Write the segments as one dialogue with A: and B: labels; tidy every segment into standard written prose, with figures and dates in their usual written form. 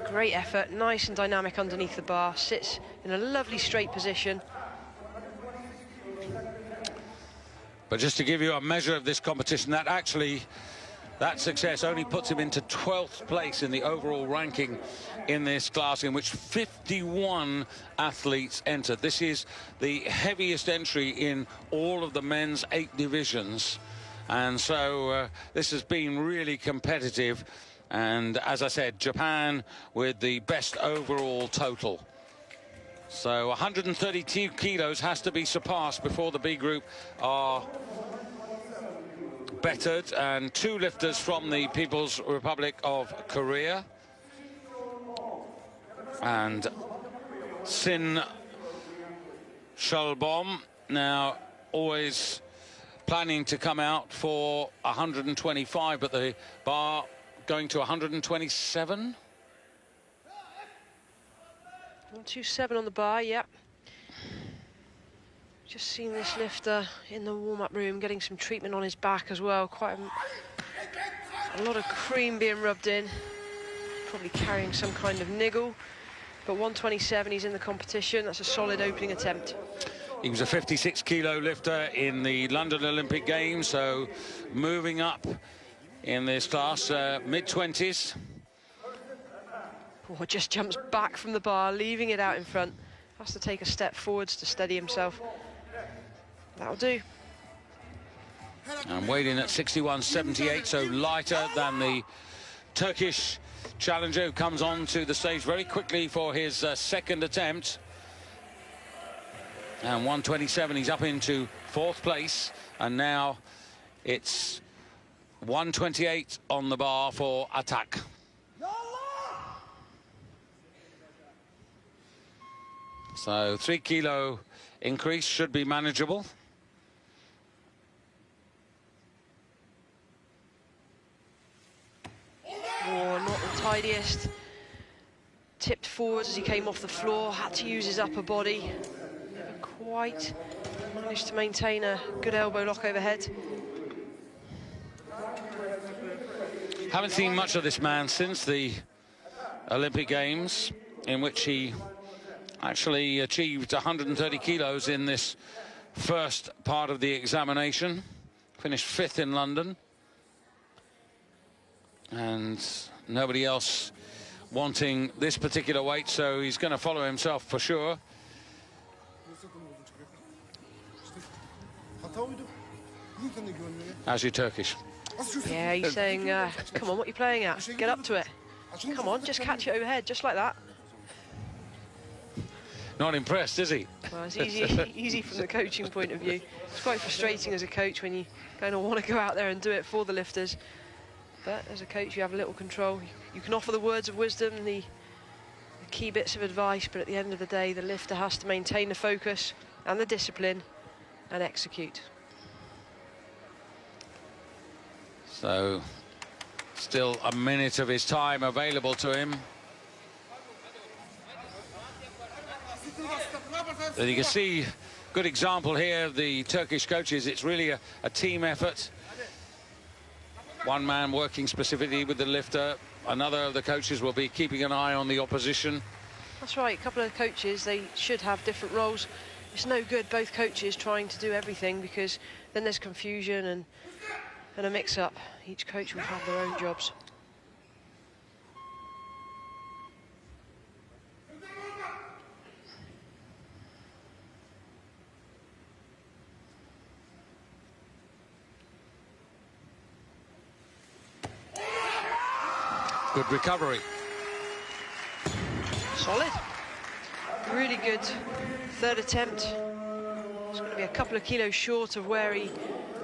A: Great effort, nice and dynamic underneath the bar, sits in a lovely straight position.
B: But just to give you a measure of this competition, that success only puts him into 12th place in the overall ranking in this class, in which 51 athletes entered. This is the heaviest entry in all of the men's 8 divisions. And so this has been really competitive. And as I said, Japan with the best overall total. So 132 kilos has to be surpassed before the B group are bettered, and 2 lifters from the People's Republic of Korea. And Sin Shalbom now always planning to come out for 125, but the bar going to 127.
A: 127 on the bar, yep. Just seen this lifter in the warm-up room getting some treatment on his back as well. Quite a lot of cream being rubbed in. Probably carrying some kind of niggle. But 127, he's in the competition. That's a solid opening attempt.
B: He was a 56-kilo lifter in the London Olympic Games, so moving up in this class, mid-20s.
A: Oh, just jumps back from the bar, leaving it out in front. Has to take a step forwards to steady himself. That'll do.
B: And weighed in at 61.78, so lighter than the Turkish challenger, who comes on to the stage very quickly for his second attempt. And 127, he's up into 4th place. And now it's 128 on the bar for attack. So 3-kilo increase should be manageable.
A: Oh, not the tidiest. Tipped forwards as he came off the floor, had to use his upper body. Never quite managed to maintain a good elbow lock overhead.
B: Haven't seen much of this man since the Olympic Games, in which he actually achieved 130 kilos in this first part of the examination. Finished 5th in London. And nobody else wanting this particular weight, so he's going to follow himself for sure. How's your Turkish?
A: Yeah, he's saying, come on, what are you playing at? Get up to it. Come on, just catch it overhead, just like that.
B: Not impressed, is he?
A: Well, it's easy from the coaching point of view. It's quite frustrating as a coach when you kind of want to go out there and do it for the lifters. But as a coach, you have a little control. You can offer the words of wisdom, the key bits of advice, but at the end of the day, the lifter has to maintain the focus and the discipline and execute.
B: So, still a minute of his time available to him. And you can see, good example here of the Turkish coaches. It's really a team effort. One man working specifically with the lifter. Another of the coaches will be keeping an eye on the opposition.
A: That's right, a couple of coaches, they should have different roles. It's no good both coaches trying to do everything, because then there's confusion and a mix-up. Each coach will have their own jobs.
B: Good recovery.
A: Solid. Really good third attempt. It's going to be a couple of kilos short of where he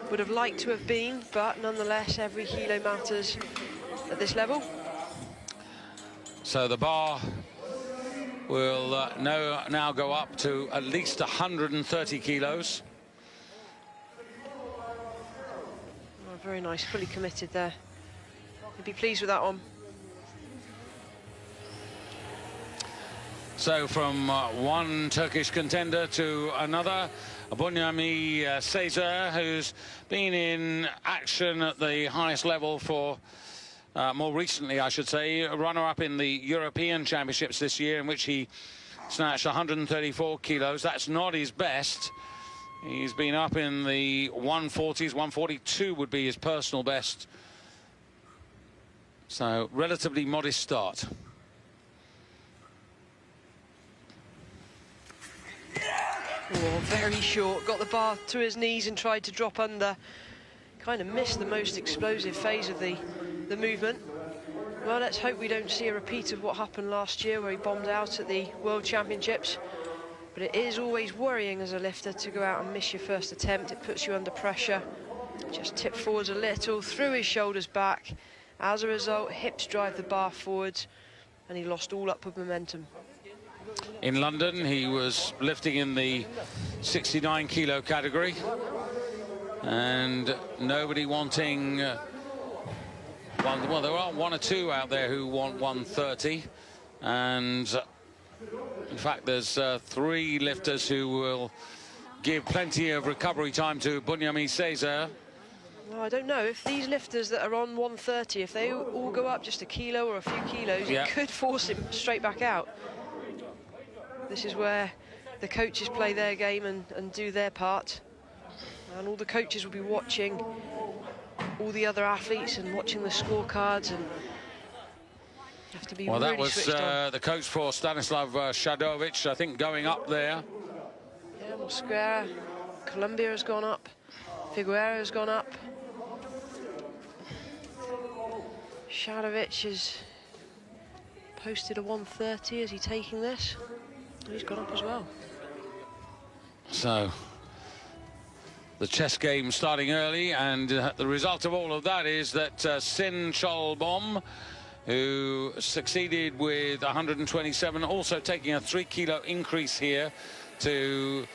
A: would have liked to have been, but nonetheless, every kilo matters at this level.
B: So the bar will now go up to at least 130 kilos.
A: Oh, very nice, fully committed there. He'd be pleased with that one.
B: So from one Turkish contender to another, Bunyami Cesar, who's been in action at the highest level for more recently, I should say, a runner-up in the European Championships this year, in which he snatched 134 kilos. That's not his best. He's been up in the 140s. 142 would be his personal best. So, relatively modest start.
A: Oh, very short. Got the bar to his knees and tried to drop under. Kind of missed the most explosive phase of the movement. Well, let's hope we don't see a repeat of what happened last year, where he bombed out at the World Championships. But it is always worrying as a lifter to go out and miss your first attempt. It puts you under pressure. Just tip forwards a little, threw his shoulders back. As a result, hips drive the bar forwards, and he lost all upward momentum.
B: In London, he was lifting in the 69 kilo category, and nobody wanting well, there are one or two out there who want 130, and in fact there's 3 lifters who will give plenty of recovery time to Bunyami Cesar.
A: Well, I don't know if these lifters that are on 130, if they all go up just a kilo or a few kilos, it could force him straight back out. This is where the coaches play their game and do their part. And all the coaches will be watching all the other athletes and watching the scorecards, and you have to be really switched on.
B: Well, that was the coach for Stanislav Shadovic, I think, going up there.
A: Yeah, Mosquera, Colombia has gone up, Figueroa has gone up. Shadovic has posted a 130. Is he taking this? He's gone up as well.
B: So the chess game starting early, and the result of all of that is that Sin Cholbom, who succeeded with 127, also taking a 3 kilo increase here to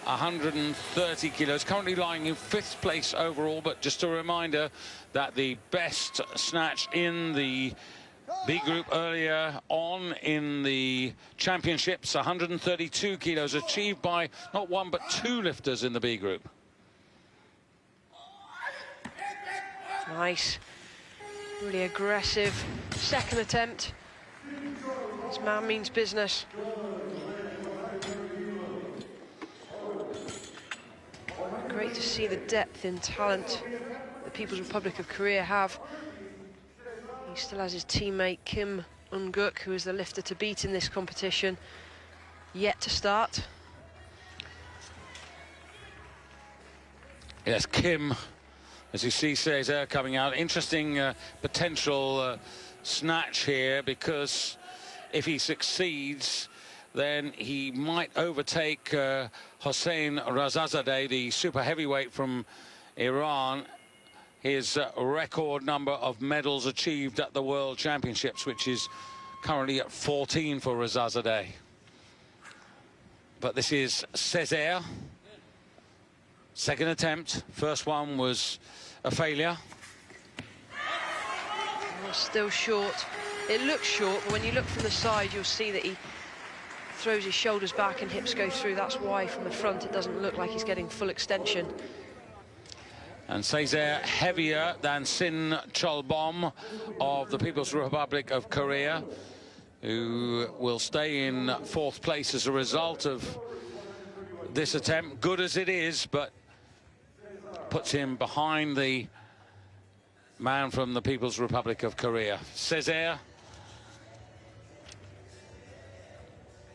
B: 130 kilos, currently lying in 5th place overall. But just a reminder that the best snatch in the B group earlier on in the championships, 132 kilos, achieved by not one but 2 lifters in the B group.
A: Nice, really aggressive second attempt. This man means business. Great to see the depth in talent the People's Republic of Korea have. He still has his teammate Kim Eun-guk, who is the lifter to beat in this competition, yet to start.
B: Yes, Kim, as you see Cesar coming out. Interesting potential snatch here, because if he succeeds, then he might overtake Hossein Razazadeh, the super heavyweight from Iran, his record number of medals achieved at the World Championships, which is currently at 14 for Razazadeh. But this is Cesar. Second attempt. First one was a failure.
A: Still short. It looks short, but when you look from the side, you'll see that he throws his shoulders back and hips go through. That's why from the front it doesn't look like he's getting full extension.
B: And Cesar heavier than Sin Cholbom of the People's Republic of Korea, who will stay in 4th place as a result of this attempt, good as it is, but puts him behind the man from the People's Republic of Korea. Cesar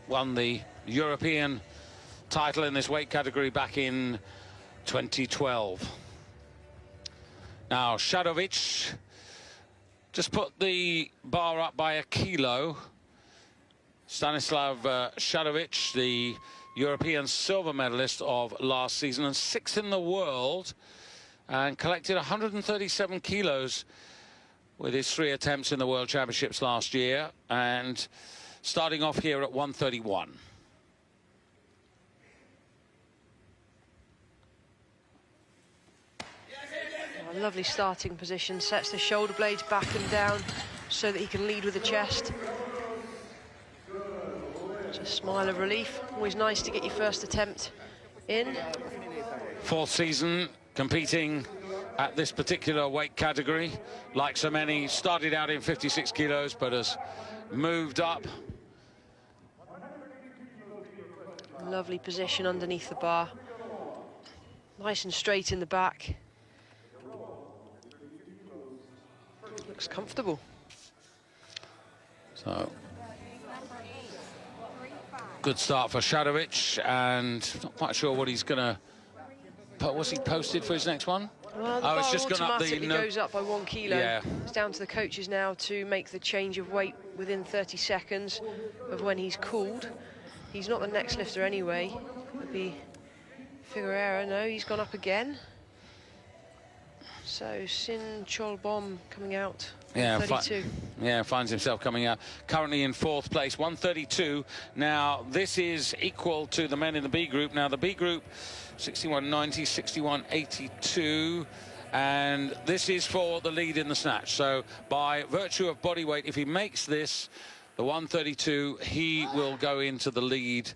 B: won the European title in this weight category back in 2012. Now, Shadovic just put the bar up by a kilo. Stanislav Shadovic, the European silver medalist of last season and 6th in the world, and collected 137 kilos with his 3 attempts in the World Championships last year, and starting off here at 131.
A: Oh, lovely starting position, sets the shoulder blades back and down so that he can lead with the chest. Just a smile of relief. Always nice to get your first attempt in.
B: Fourth season competing at this particular weight category. Like so many, started out in 56 kilos, but has moved up.
A: Lovely position underneath the bar. Nice and straight in the back. Looks comfortable.
B: So, good start for Shadovic, and not quite sure what he's going to... What's he posted for his next one?
A: Well, the
B: oh, it's
A: bar
B: just gone up
A: automatically goes up by 1 kilo.
B: Yeah.
A: It's down to the coaches now to make the change of weight within 30 seconds of when he's called. He's not the next lifter anyway. It'll be Figueroa. No, he's gone up again. So Sin Cholbom coming out.
B: Yeah,
A: 32.
B: Finds himself coming out. Currently in 4th place, 132. Now, this is equal to the men in the B group. Now, the B group, 61.90, 61.82. And this is for the lead in the snatch. So, by virtue of body weight, if he makes this, the 132, he will go into the lead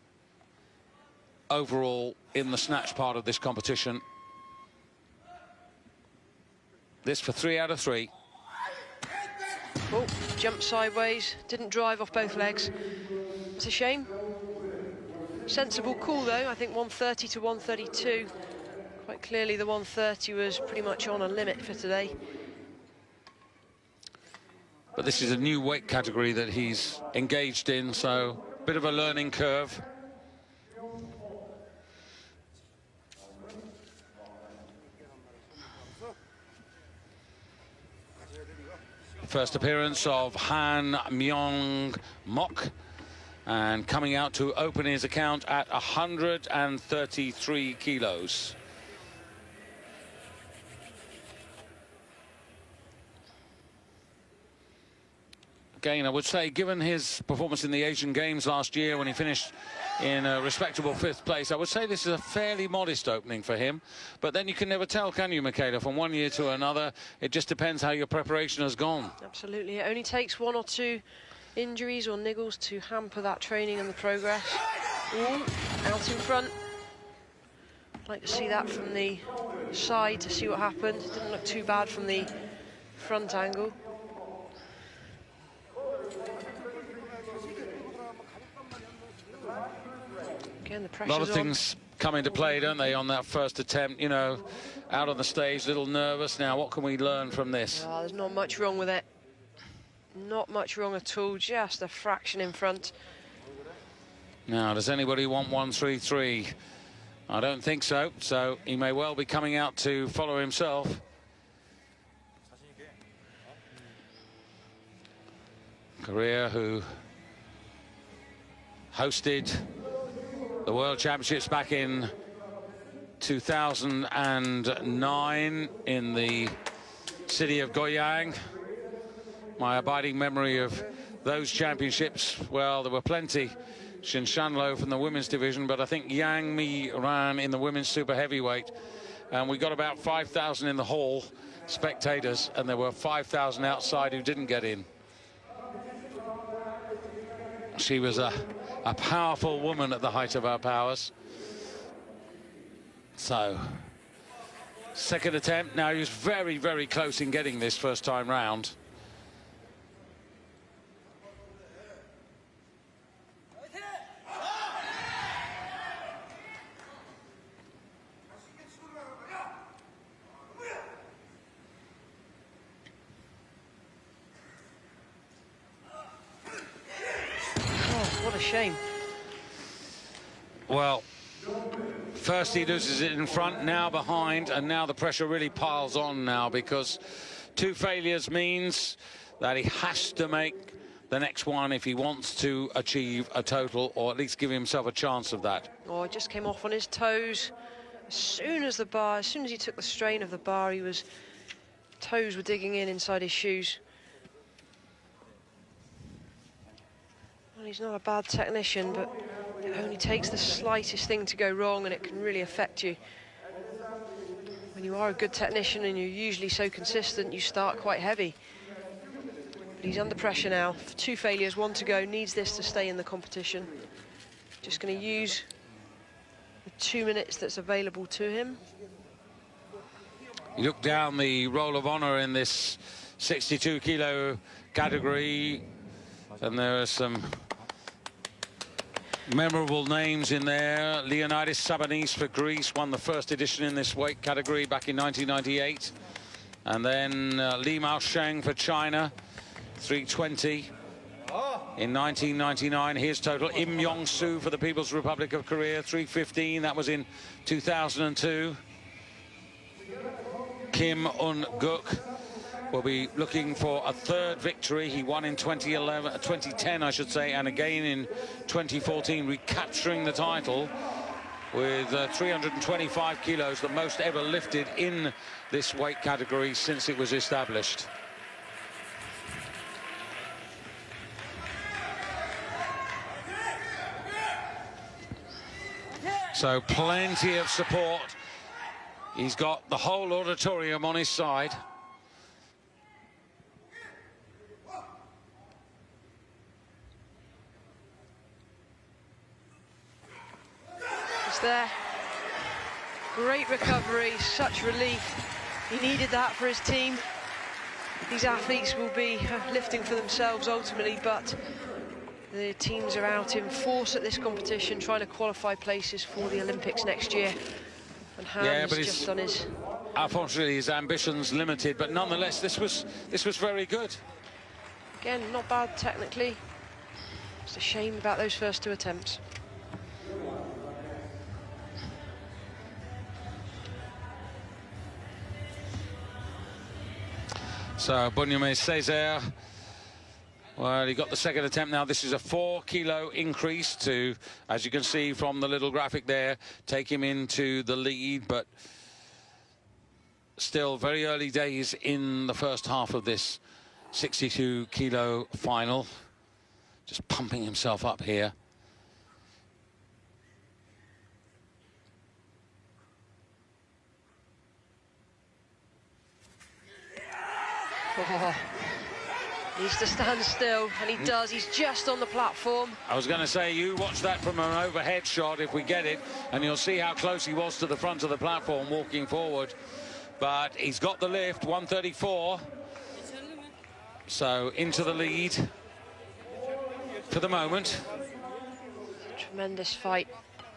B: overall in the snatch part of this competition. This for 3 out of 3.
A: Oh, jumped sideways, didn't drive off both legs. It's a shame. Sensible call though, I think 130 to 132. Quite clearly the 130 was pretty much on a limit for today.
B: But this is a new weight category that he's engaged in, so a bit of a learning curve. First appearance of Han Myong Mok, and coming out to open his account at 133 kilos. Again, I would say, given his performance in the Asian Games last year when he finished in a respectable 5th place, I would say this is a fairly modest opening for him. But then you can never tell, can you, Michaela? From one year to another, it just depends how your preparation has gone.
A: Absolutely. It only takes 1 or 2 injuries or niggles to hamper that training and the progress. Ooh, out in front. I'd like to see that from the side to see what happened. Didn't look too bad from the front angle. Again, the pressure's
B: a lot of things come into play, don't they, on that first attempt? You know, out on the stage, a little nervous. Now, what can we learn from this?
A: Oh, there's not much wrong with it. Not much wrong at all, just a fraction in front.
B: Now, does anybody want 133? I don't think so, so he may well be coming out to follow himself. Korea, who hosted the World Championships back in 2009 in the city of Goyang. My abiding memory of those championships, well, there were plenty. Shinshanlo from the women's division, but I think Yang Mi ran in the women's super heavyweight. And we got about 5,000 in the hall, spectators, and there were 5,000 outside who didn't get in. She was a powerful woman at the height of her powers. So, second attempt. Now, he was very, very close in getting this first time round.
A: What a shame.
B: Well, first he loses it in front, now behind, and now the pressure really piles on now, because 2 failures means that he has to make the next one if he wants to achieve a total, or at least give himself a chance of that.
A: Oh, it just came off on his toes. As soon as he took the strain of the bar, toes were digging inside his shoes. Well, he's not a bad technician, but it only takes the slightest thing to go wrong and it can really affect you. When you are a good technician and you're usually so consistent, you start quite heavy. But he's under pressure now. 2 failures, 1 to go, needs this to stay in the competition. Just going to use the 2 minutes that's available to him.
B: You look down the roll of honour in this 62-kilo category, and there are some memorable names in there. Leonidas Sabonis for Greece won the first edition in this weight category back in 1998. And then Li Maosheng for China, 320 in 1999. His total. Im Yong-soo for the People's Republic of Korea, 315. That was in 2002. Kim Un-guk will be looking for a third victory. He won in 2010, I should say, and again in 2014, recapturing the title with 325 kilos, the most ever lifted in this weight category since it was established. So plenty of support. He's got the whole auditorium on his side.
A: There. Great recovery, such relief. He needed that for his team. These athletes will be lifting for themselves ultimately, but the teams are out in force at this competition, trying to qualify places for the Olympics next year. And Ham's just on his...
B: Unfortunately, his ambition's limited, but nonetheless, this was very good.
A: Again, not bad technically. It's a shame about those first 2 attempts.
B: So Bonhomme Césaire, well, he got the second attempt now. This is a 4-kilo increase to, as you can see from the little graphic there, take him into the lead, but still very early days in the first half of this 62-kilo final. Just pumping himself up here.
A: Oh, needs to stand still, and he does. He's just on the platform.
B: I was going to say, you watch that from an overhead shot if we get it, and you'll see how close he was to the front of the platform walking forward. But he's got the lift, 134. So into the lead for the moment.
A: Tremendous fight.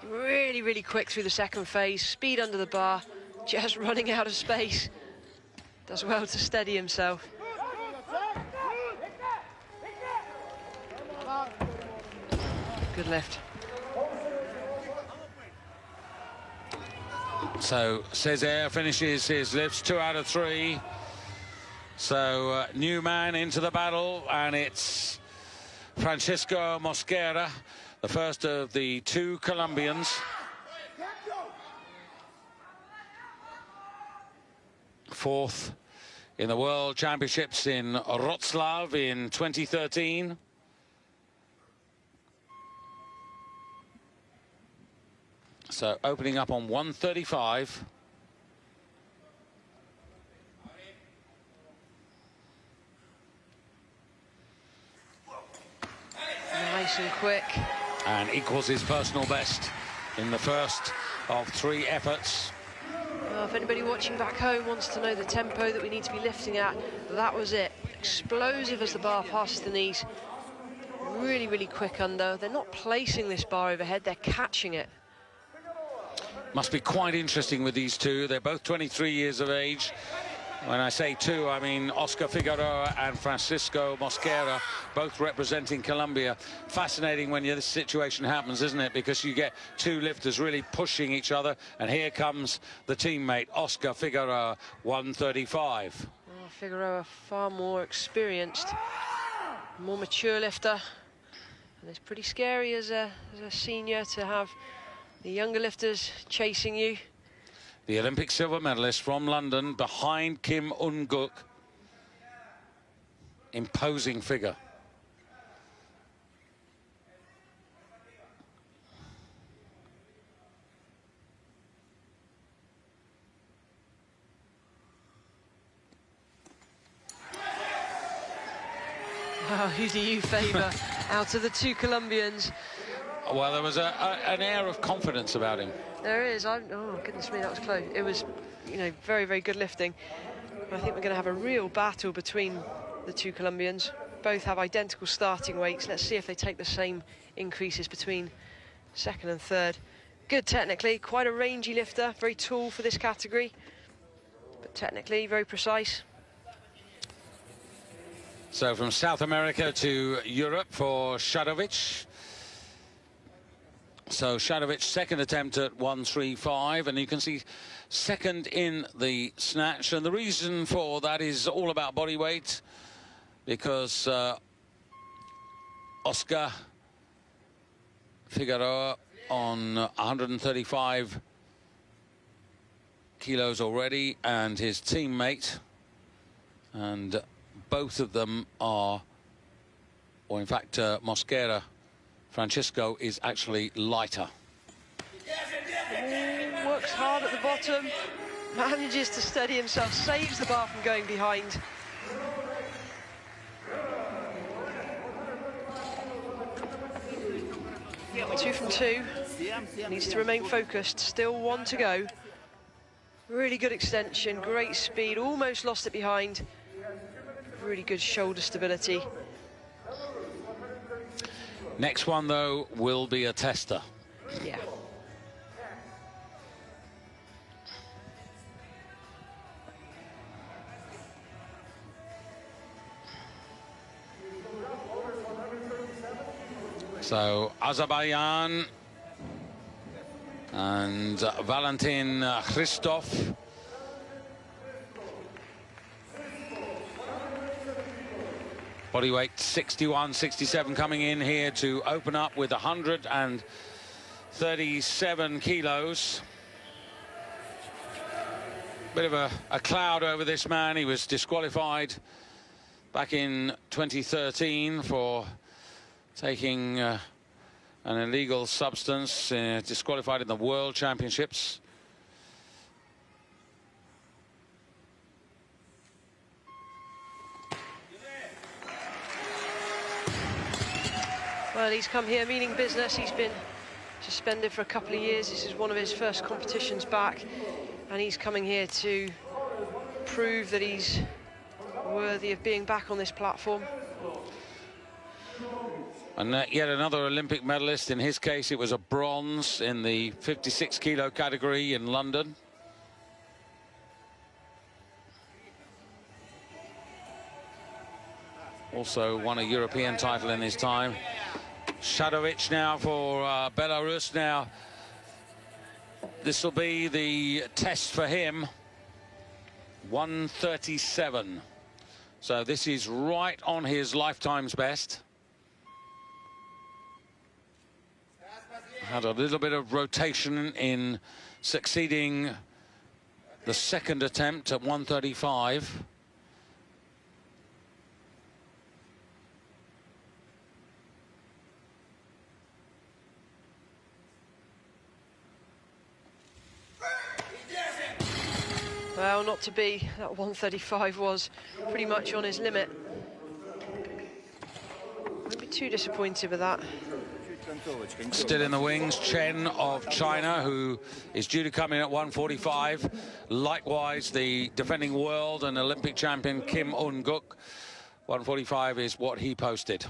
A: Really, really quick through the second phase. Speed under the bar, just running out of space. Does well to steady himself. Good lift.
B: So Césaire finishes his lifts 2 out of 3. So new man into the battle, and it's Francisco Mosquera, the first of the 2 Colombians. Fourth in the World Championships in Wrocław in 2013. So opening up on 135.
A: Nice and quick.
B: And equals his personal best in the first of 3 efforts.
A: Well, if anybody watching back home wants to know the tempo that we need to be lifting at, that was it. Explosive as the bar passes the knees. Really, really quick under. They're not placing this bar overhead, they're catching it.
B: Must be quite interesting with these 2. They're both 23 years of age. When I say 2, I mean Oscar Figueroa and Francisco Mosquera, both representing Colombia. Fascinating when this situation happens, isn't it? Because you get 2 lifters really pushing each other, and here comes the teammate, Oscar Figueroa, 135.
A: Oh, Figueroa far more experienced, more mature lifter, and it's pretty scary as a senior to have the younger lifters chasing you.
B: The Olympic silver medalist from London, behind Kim Un-guk. Imposing figure.
A: Who do you favour out of the 2 Colombians?
B: Well, there was an air of confidence about him.
A: There is. Oh, goodness me, that was close. It was, you know, very, very good lifting. I think we're going to have a real battle between the two Colombians. Both have identical starting weights. Let's see if they take the same increases between second and third. Good technically, quite a rangy lifter, very tall for this category, but technically very precise.
B: So from South America to Europe for Shadovic. So Shadovic, second attempt at 135, and you can see second in the snatch. And the reason for that is all about body weight, because Oscar Figueroa on 135 kilos already, and his teammate, and both of them are, or in fact Mosquera Francisco is actually lighter.
A: Works hard at the bottom, manages to steady himself, saves the bar from going behind. Two from two, needs to remain focused, still one to go. Really good extension, great speed, almost lost it behind. Really good shoulder stability.
B: Next one, though, will be a tester.
A: Yeah.
B: So Azerbaijan and Valentin Christoph. Body weight 61, 67 coming in here to open up with 137 kilos. Bit of a cloud over this man. He was disqualified back in 2013 for taking an illegal substance, disqualified in the World Championships.
A: Well, he's come here meaning business. He's been suspended for a couple of years. This is one of his first competitions back, and he's coming here to prove that he's worthy of being back on this platform.
B: And yet another Olympic medalist. In his case, it was a bronze in the 56 kilo category in London. Also won a European title in his time. Shadovic now for Belarus. Now, this will be the test for him. 137. So this is right on his lifetime's best. Had a little bit of rotation in succeeding the second attempt at 135.
A: Well, not to be. That 135 was pretty much on his limit. Won't be too disappointed with that.
B: Still in the wings, Chen of China, who is due to come in at 145. Likewise, the defending world and Olympic champion Kim Un-guk. 145 is what he posted.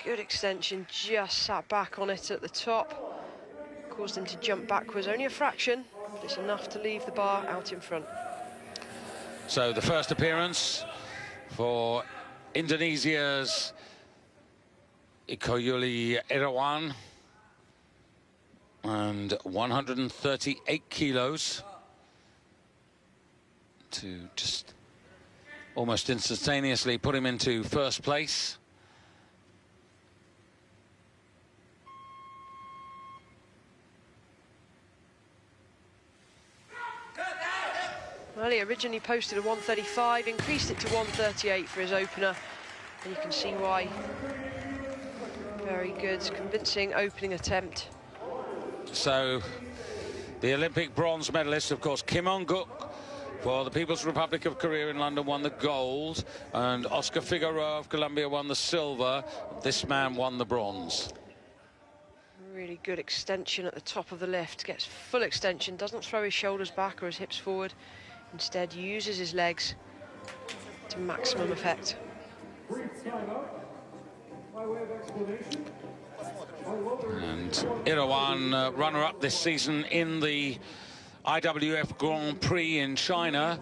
A: Good extension, just sat back on it at the top. Caused him to jump backwards, only a fraction, but it's enough to leave the bar out in front.
B: So the first appearance for Indonesia's Ikoyuli Irawan, and 138 kilos to just almost instantaneously put him into first place.
A: Well, he originally posted a 135, increased it to 138 for his opener, and you can see why. Very good, convincing opening attempt.
B: So, the Olympic bronze medalist, of course, Kim Un-guk for the People's Republic of Korea in London won the gold, and Oscar Figueroa of Colombia won the silver. This man won the bronze.
A: Really good extension at the top of the lift, gets full extension, doesn't throw his shoulders back or his hips forward, instead uses his legs to maximum effect.
B: And Irawan, runner-up this season in the IWF Grand Prix in China,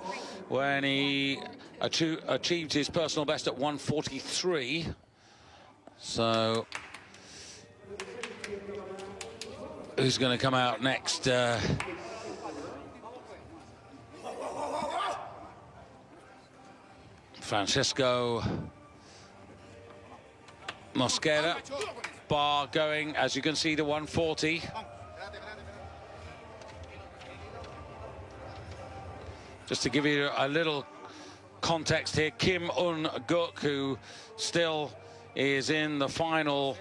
B: when he achieved his personal best at 143. So, who's going to come out next? Francisco Mosquera. Bar going, as you can see, to 140. Just to give you a little context here, Kim Un-guk, who still is in the final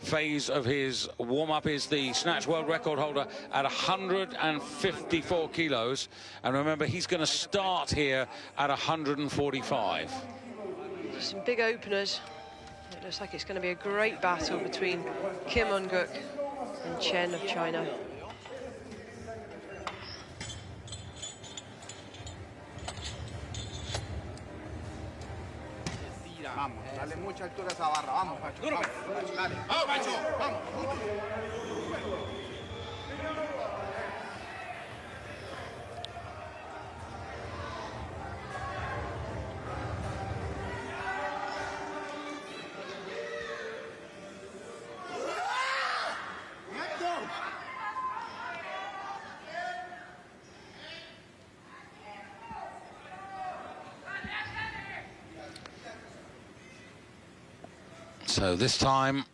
B: phase of his warm-up, is the snatch world record holder at 154 kilos. And remember, he's going to start here at 145.
A: Some big openers. It looks like it's going to be a great battle between Kim Un-guk and Chen of China.
C: Vamos, dale mucha altura a esa barra. Vamos, Pacho. Vamos, dale. Vamos, Pacho. Vamos.
B: So this time,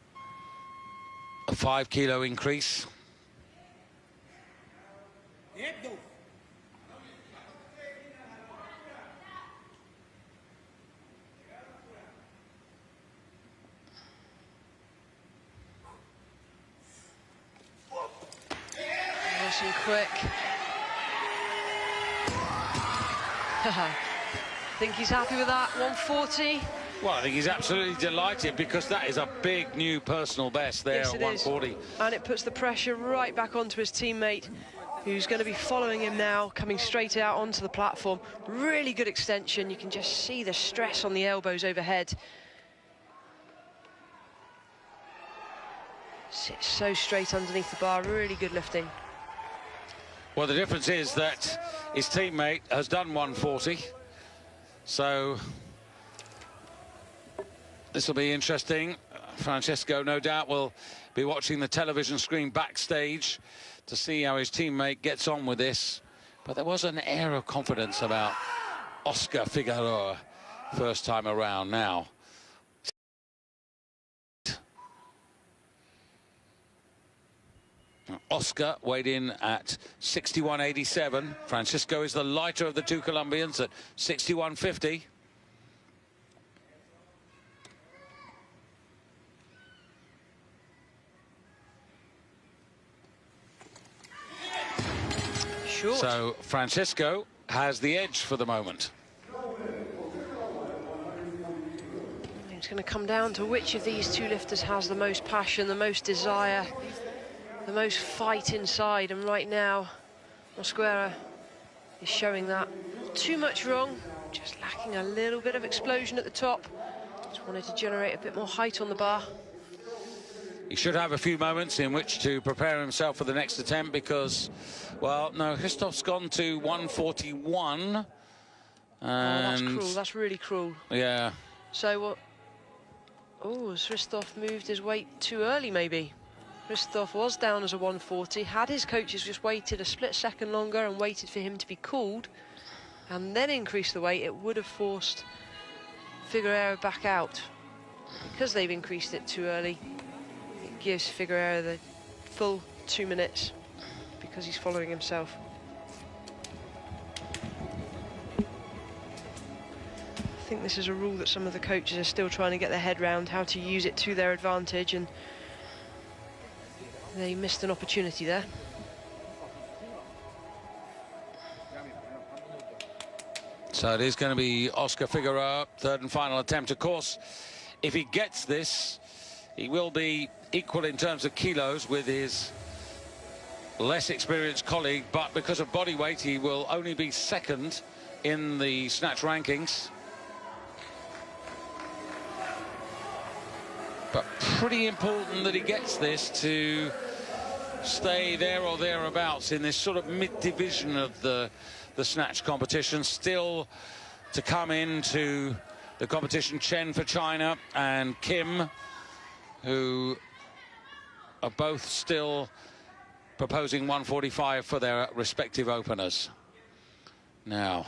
B: a 5 kilo increase.
A: Nice and quick. Think he's happy with that, 140.
B: Well, I think he's absolutely delighted, because that is a big new personal best there at 140.
A: Is. And it puts the pressure right back onto his teammate, who's going to be following him now, coming straight out onto the platform. Really good extension. You can just see the stress on the elbows overhead. Sits so straight underneath the bar. Really good lifting.
B: Well, the difference is that his teammate has done 140. So this will be interesting. Francisco, no doubt, will be watching the television screen backstage to see how his teammate gets on with this. But there was an air of confidence about Oscar Figueroa first time around now. Oscar weighed in at 61.87. Francisco is the lighter of the two Colombians at 61.50.
A: Short.
B: So Francisco has the edge for the moment.
A: It's going to come down to which of these two lifters has the most passion, the most desire, the most fight inside. And right now, Mosquera is showing that. Too much wrong, just lacking a little bit of explosion at the top. Just wanted to generate a bit more height on the bar.
B: He should have a few moments in which to prepare himself for the next attempt, because, well, no, Christoph's gone to 141. And
A: that's cruel, that's really cruel.
B: Yeah.
A: So what? Oh, has Christoph moved his weight too early, maybe? Christoph was down as a 140, had his coaches just waited a split second longer and waited for him to be cooled, and then increased the weight, it would have forced Figueroa back out. Because they've increased it too early, it gives Figueroa the full 2 minutes, because he's following himself. I think this is a rule that some of the coaches are still trying to get their head around, how to use it to their advantage, and they missed an opportunity there.
B: So it is going to be Oscar Figueroa, third and final attempt. Of course, if he gets this, He will be equal in terms of kilos with his less experienced colleague, but because of body weight, he will only be second in the snatch rankings. But pretty important that he gets this to stay there or thereabouts in this sort of mid-division of the snatch competition. Still to come into the competition, Chen for China and Kim, who are both still proposing 145 for their respective openers. Now,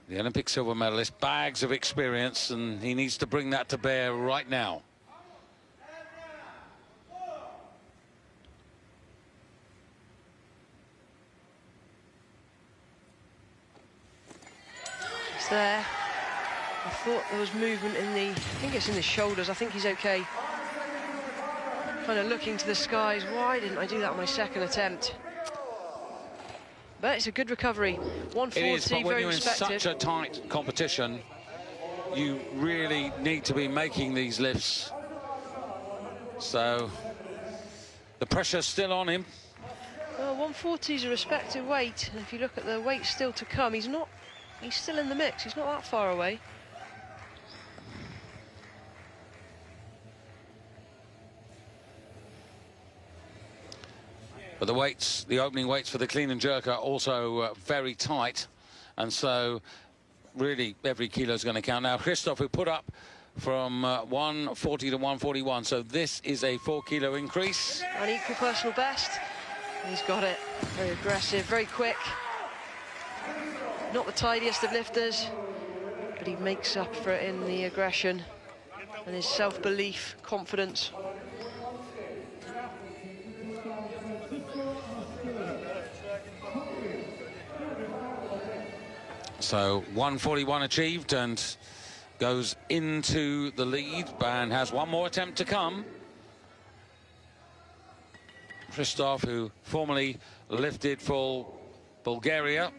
B: the Olympic silver medalist, bags of experience, and he needs to bring that to bear right now.
A: It's there. I thought there was movement in the, I think it's in the shoulders. I think he's okay. Kind of looking to the skies. Why didn't I do that on my second attempt? But it's a good recovery. 140,
B: it is, but when you're
A: respected.
B: in such a tight competition, you really need to be making these lifts. So the pressure's still on him.
A: Well, 140 is a respected weight, and if you look at the weight still to come, he's still in the mix. He's not that far away.
B: But the weights, the opening weights for the clean and jerk are also very tight, and so really every kilo is going to count. Now, Christoph, who put up from 140 to 141, so this is a 4 kilo increase.
A: An equal personal best. He's got it. Very aggressive, very quick. Not the tidiest of lifters, but he makes up for it in the aggression and his self-belief, confidence.
B: So 141 achieved and goes into the lead and has one more attempt to come. Christoph, who formerly lifted for Bulgaria.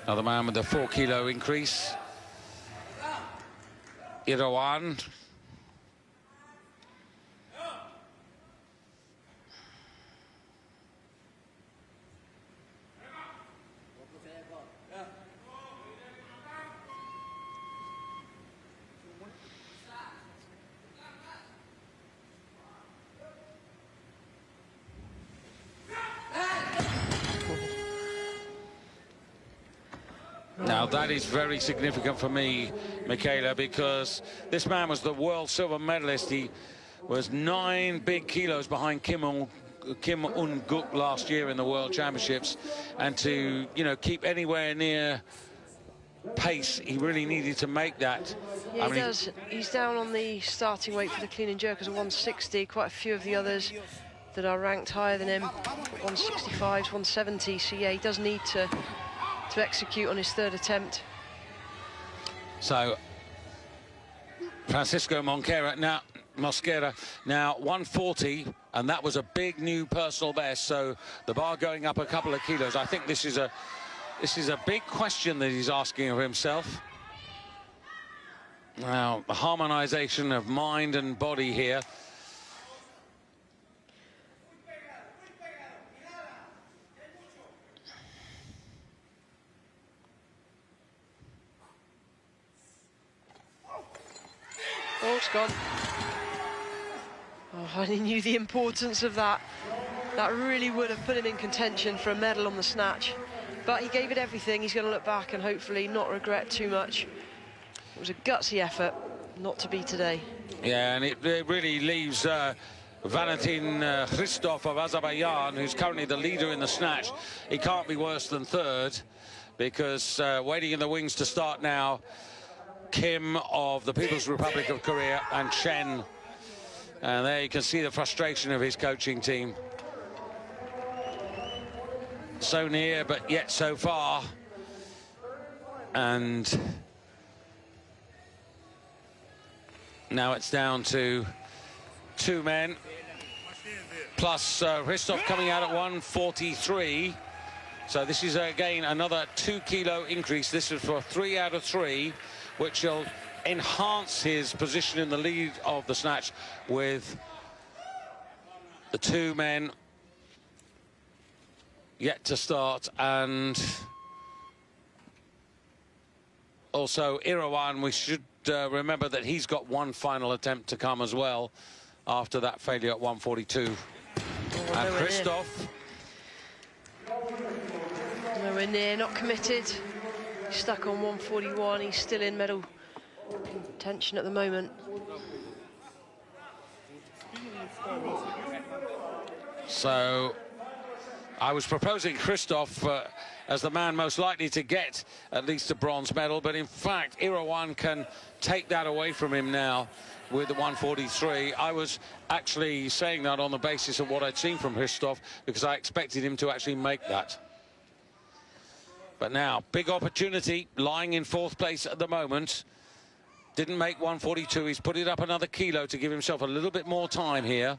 B: Another man with a 4 kilo increase. Irawan. Now that is very significant for me, Michaela, because this man was the world silver medalist. He was 9 big kilos behind Kim Un-guk last year in the World Championships, and to, you know, keep anywhere near pace, he really needed to make that.
A: Yeah, he does. He's down on the starting weight for the clean and jerk as a 160. Quite a few of the others that are ranked higher than him, 165s, 170. So yeah, he does need to execute on his third attempt.
B: So Francisco Mosquera now 140, and that was a big new personal best, so the bar going up a couple of kilos. I think this is a big question that he's asking of himself. Now, the harmonization of mind and body here.
A: Oh, it's gone. Oh, and he knew the importance of that. That really would have put him in contention for a medal on the snatch. But he gave it everything. He's going to look back and hopefully not regret too much. It was a gutsy effort, not to be today.
B: Yeah, and it really leaves Valentin Christoph of Azerbaijan, who's currently the leader in the snatch. He can't be worse than third, because waiting in the wings to start now, Kim of the People's Republic of Korea and Chen. And there you can see the frustration of his coaching team. So near, but yet so far. And now it's down to 2 men. plus Christoph coming out at 143. So this is, again, another 2 kilo increase. This is for 3 out of 3, which will enhance his position in the lead of the snatch with the 2 men yet to start. And also Irawan, we should remember that he's got one final attempt to come as well after that failure at 142. And Christoph,
A: nowhere near, not committed. He's stuck on 141. He's still in medal contention at the moment.
B: So I was proposing Christoph as the man most likely to get at least a bronze medal, but in fact Irawan can take that away from him now with the 143. I was actually saying that on the basis of what I'd seen from Christoph, because I expected him to actually make that. But now, big opportunity, lying in 4th place at the moment. Didn't make 142. He's put it up another kilo to give himself a little bit more time here.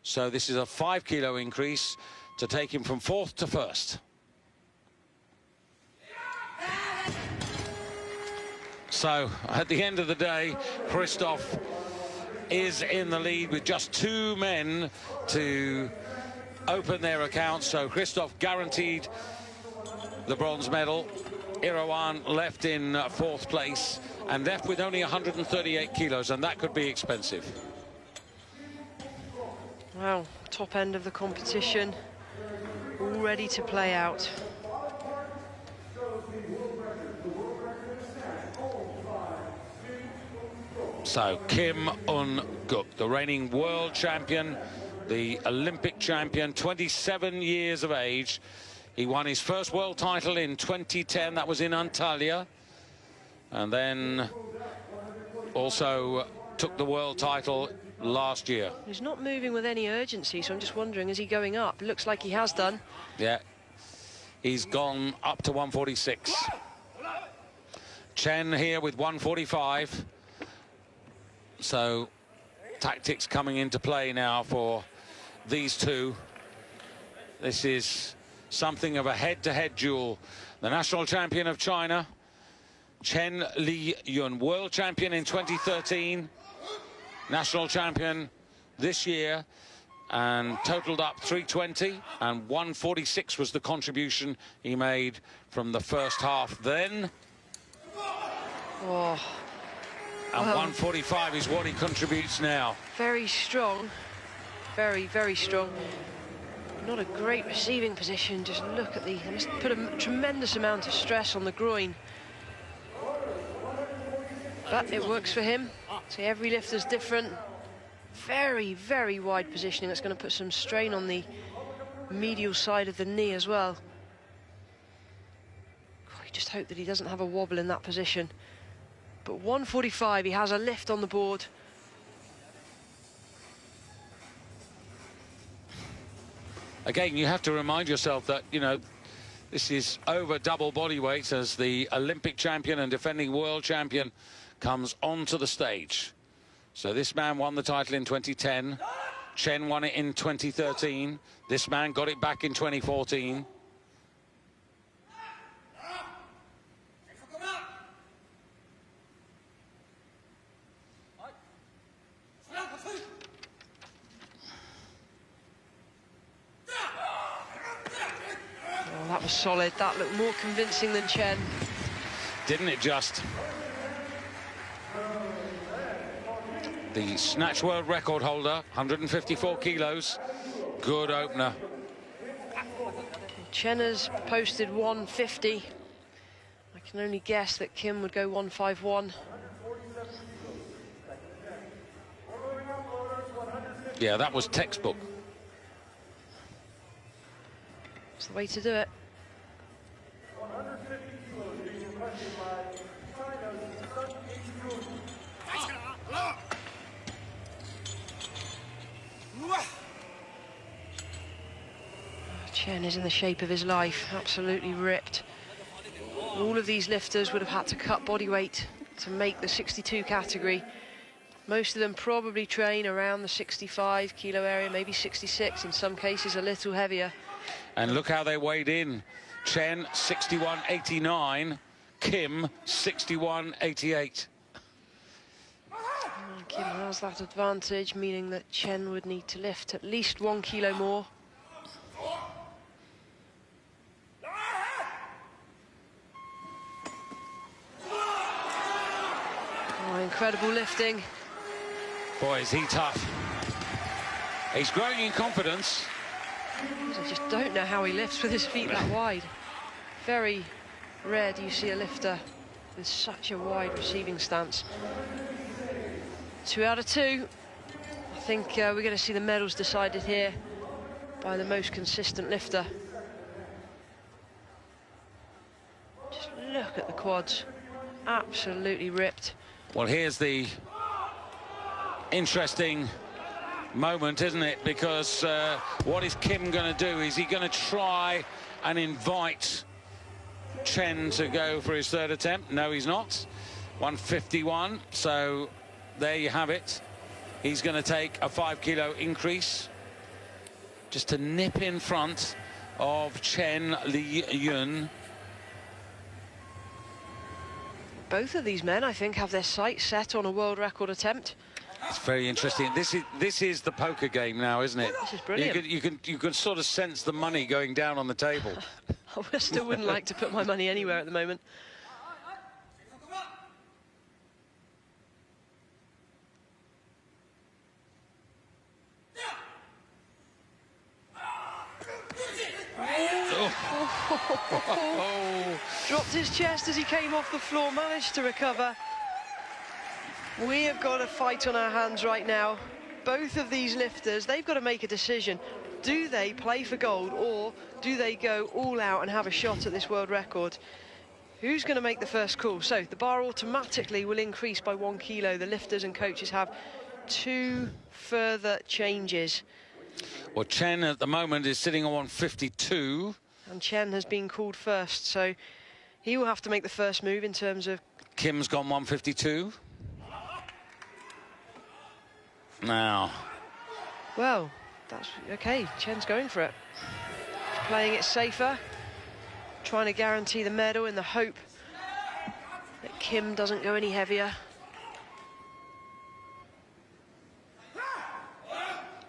B: So this is a 5 kilo increase to take him from 4th to 1st. So at the end of the day, Christoph is in the lead with just 2 men to open their accounts. So Christoph guaranteed the bronze medal. Irawan left in 4th place and left with only 138 kilos, and that could be expensive.
A: Wow, top end of the competition, all ready to play out.
B: So Kim Un-guk, the reigning world champion, the Olympic champion, 27 years of age. He won his first world title in 2010, that was in Antalya. And then also took the world title last year.
A: He's not moving with any urgency, so I'm just wondering, is he going up? It looks like he has done.
B: Yeah, he's gone up to 146. Chen here with 145. So tactics coming into play now for these two. This is something of a head-to-head duel. The national champion of China, Chen Li-yun, world champion in 2013, national champion this year, and totaled up 320, and 146 was the contribution he made from the first half then.
A: Oh.
B: And 145 is what he contributes now.
A: Very strong, very, very strong. Not a great receiving position. Just look at the, they must put a tremendous amount of stress on the groin. But it works for him. See, every lifter's different. Very, very wide positioning. That's going to put some strain on the medial side of the knee as well. You just hope that he doesn't have a wobble in that position. But 145, he has a lift on the board.
B: Again, you have to remind yourself that, you know, this is over double body weight as the Olympic champion and defending world champion comes onto the stage. So this man won the title in 2010. Chen won it in 2013. This man got it back in 2014.
A: That was solid. That looked more convincing than Chen.
B: Didn't it just? The snatch world record holder, 154 kilos. Good opener.
A: Chen has posted 150. I can only guess that Kim would go 151.
B: Yeah, that was textbook.
A: It's the way to do it. Chen is in the shape of his life, absolutely ripped. All of these lifters would have had to cut body weight to make the 62 category. Most of them probably train around the 65 kilo area, maybe 66, in some cases a little heavier.
B: And look how they weighed in. Chen, 61.89. Kim, 61.88.
A: Kim has that advantage, meaning that Chen would need to lift at least 1 kilo more. Oh, incredible lifting.
B: Boy, is he tough. He's growing in confidence.
A: I just don't know how he lifts with his feet that wide. Very rare do you see a lifter with such a wide receiving stance. 2 out of 2. I think we're going to see the medals decided here by the most consistent lifter. Just look at the quads. Absolutely ripped.
B: Well, here's the interesting moment, isn't it? Because what is Kim going to do? Is he going to try and invite Chen to go for his 3rd attempt? No, he's not. 151. So there you have it. He's going to take a 5 kilo increase just to nip in front of Chen Li Yun.
A: Both of these men, I think, have their sights set on a world record attempt.
B: It's very interesting. This is the poker game now, isn't it?
A: This is brilliant.
B: You can sort of sense the money going down on the table.
A: I still wouldn't like to put my money anywhere at the moment.
B: Oh.
A: Dropped his chest as he came off the floor, managed to recover. We have got a fight on our hands right now. Both of these lifters, they've got to make a decision. Do they play for gold, or do they go all out and have a shot at this world record? Who's going to make the first call? So the bar automatically will increase by 1 kilo. The lifters and coaches have 2 further changes.
B: Well, Chen at the moment is sitting on 152.
A: And Chen has been called first, so he will have to make the first move in terms of...
B: Kim's gone 152. Now.
A: Well, that's okay. Chen's going for it. Playing it safer. Trying to guarantee the medal in the hope that Kim doesn't go any heavier.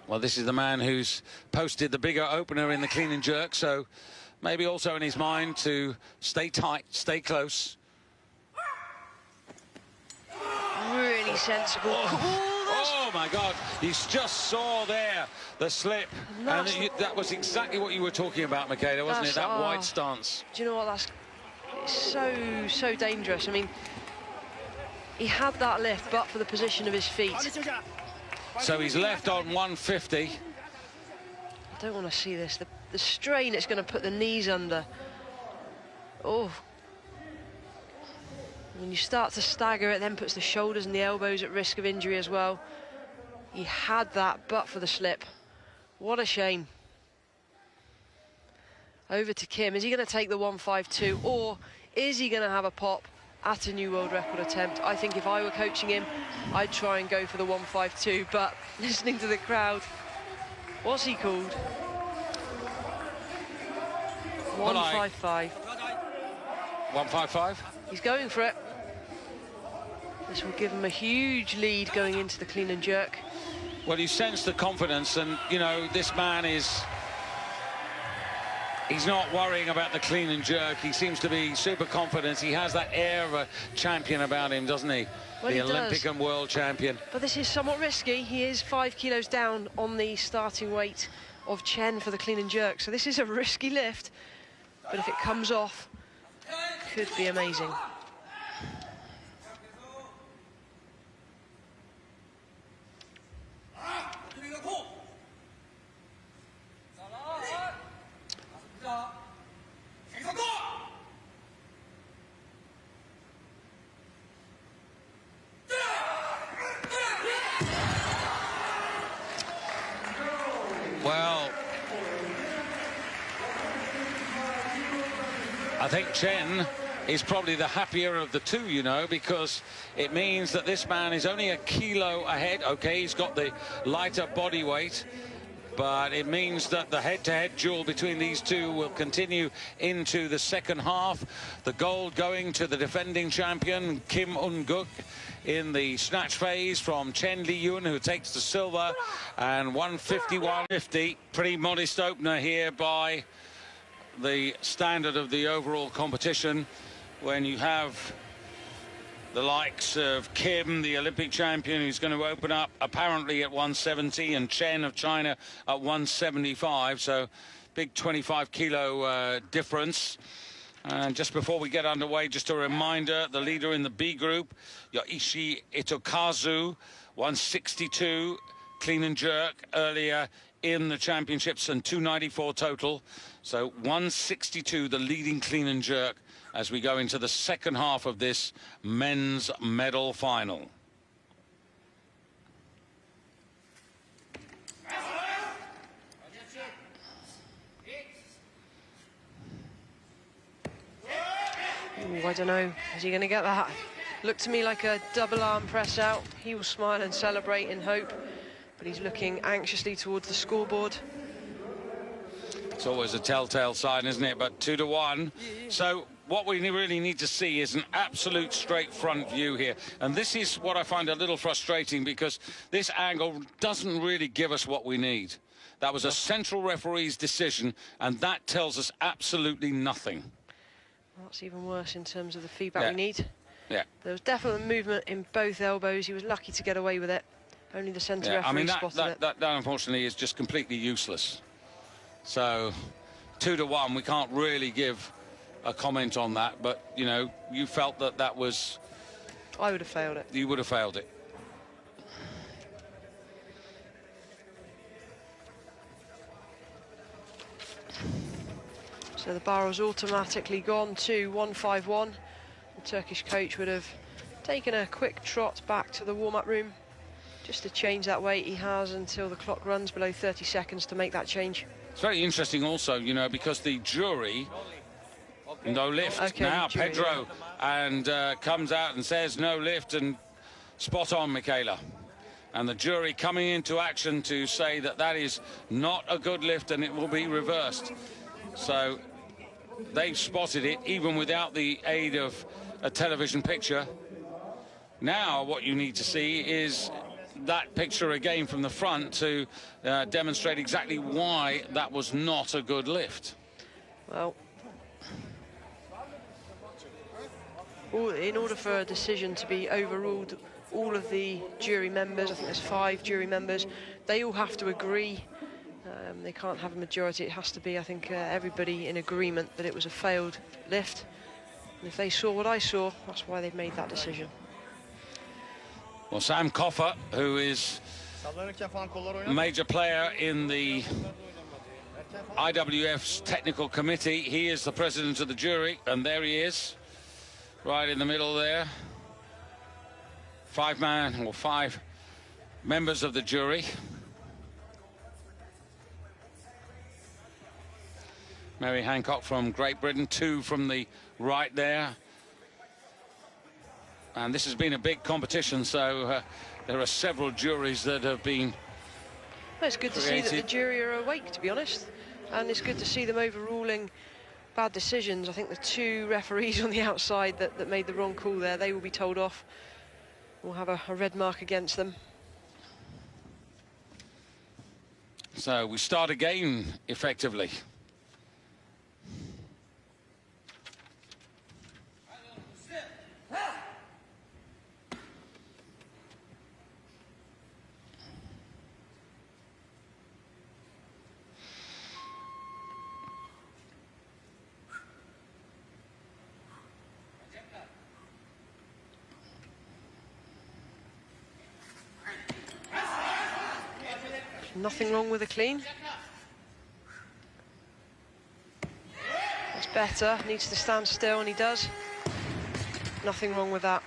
B: Well, this is the man who's posted the bigger opener in the clean and jerk, so maybe also in his mind to stay tight, stay close.
A: Really sensible call.
B: Oh my God, you just saw there the slip. And that was exactly what you were talking about, Michaela, wasn't it? That wide stance.
A: Do you know what? That's so dangerous. I mean, he had that lift, but for the position of his feet.
B: So he's left on 150.
A: I don't want to see this. The strain it's going to put the knees under. Oh. When you start to stagger, it then puts the shoulders and the elbows at risk of injury as well. He had that, but for the slip. What a shame. Over to Kim. Is he going to take the 152, or is he going to have a pop at a new world record attempt? I think if I were coaching him, I'd try and go for the 152, but listening to the crowd, what's he called? 155.
B: 155?
A: He's going for it. This will give him a huge lead going into the clean and jerk.
B: Well, you sense the confidence, and, you know, this man is... He's not worrying about the clean and jerk. He seems to be super confident. He has that air of a champion about him, doesn't he?
A: Well,
B: the Olympic and world champion.
A: But this is somewhat risky. He is 5 kilos down on the starting weight of Chen for the clean and jerk. So this is a risky lift. But if it comes off, could be amazing.
B: Well, I think Chen is probably the happier of the two, you know, because it means that this man is only a kilo ahead. Okay, he's got the lighter body weight, but it means that the head-to-head duel between these two will continue into the second half. The gold going to the defending champion, Kim Un-guk, in the snatch phase from Chen Li-yun, who takes the silver, and 151.50. Pretty modest opener here by the standard of the overall competition, when you have the likes of Kim, the Olympic champion, who's going to open up apparently at 170, and Chen of China at 175. So big 25-kilo difference. And just before we get underway, just a reminder, the leader in the B group, Yoichi Itokazu, 162 clean and jerk earlier in the championships, and 294 total. So 162, the leading clean and jerk, as we go into the second half of this men's medal final.
A: Ooh, I don't know, is he going to get that? Looked to me like a double arm press out. He will smile and celebrate in hope, but he's looking anxiously towards the scoreboard.
B: It's always a telltale sign, isn't it? But 2-1. So what we really need to see is an absolute straight front view here. And this is what I find a little frustrating, because this angle doesn't really give us what we need. That was a central referee's decision, and that tells us absolutely nothing.
A: That's even worse in terms of the feedback we need.
B: Yeah.
A: There was definite movement in both elbows. He was lucky to get away with it. Only the centre referee spotted it.
B: That unfortunately is just completely useless. So 2-1, we can't really give a comment on that, but you know, you felt that that was...
A: I would have failed it.
B: You would have failed it.
A: So the bar has automatically gone to 151. The Turkish coach would have taken a quick trot back to the warm-up room just to change that weight. He has until the clock runs below 30 seconds to make that change.
B: It's very interesting also, you know, because the jury, no lift. Okay, now jury, Pedro, and comes out and says no lift, and spot on, Michaela. And the jury coming into action to say that that is not a good lift and it will be reversed. So they've spotted it even without the aid of a television picture. Now what you need to see is that picture again from the front to demonstrate exactly why that was not a good lift.
A: Well, in order for a decision to be overruled, all of the jury members, I think there's 5 jury members, they all have to agree. They can't have a majority. It has to be, I think, everybody in agreement that it was a failed lift. And if they saw what I saw, that's why they've made that decision.
B: Well, Sam Coffer, who is a major player in the IWF's technical committee, he is the president of the jury, and there he is, right in the middle there. 5 members of the jury. Mary Hancock from Great Britain, 2 from the right there. And this has been a big competition, so there are several juries that have been
A: Well, it's good to see that the jury are awake, to be honest. And it's good to see them overruling bad decisions. I think the 2 referees on the outside that made the wrong call there, they will be told off. We'll have a red mark against them.
B: So we start again, effectively.
A: Nothing wrong with a clean. It's better, needs to stand still, and he does. Nothing wrong with that.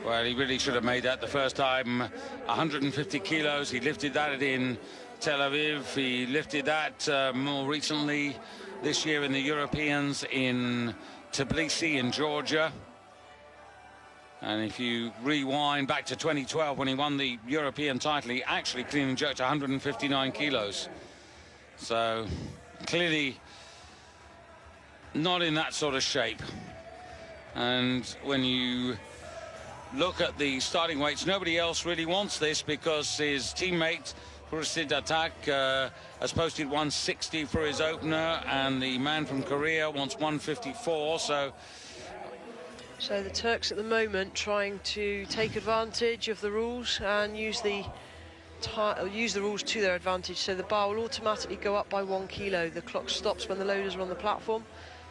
B: Well, he really should have made that the first time. 150 kilos, he lifted that in Tel Aviv. He lifted that more recently this year in the Europeans in Tbilisi in Georgia. And if you rewind back to 2012 when he won the European title, he actually clean and jerked 159 kilos. So clearly not in that sort of shape. And when you look at the starting weights, nobody else really wants this, because his teammate Hursid Atak has posted 160 for his opener, and the man from Korea wants 154. So
A: the Turks at the moment trying to take advantage of the rules and use the rules to their advantage. So the bar will automatically go up by 1 kilo. The clock stops when the loaders are on the platform.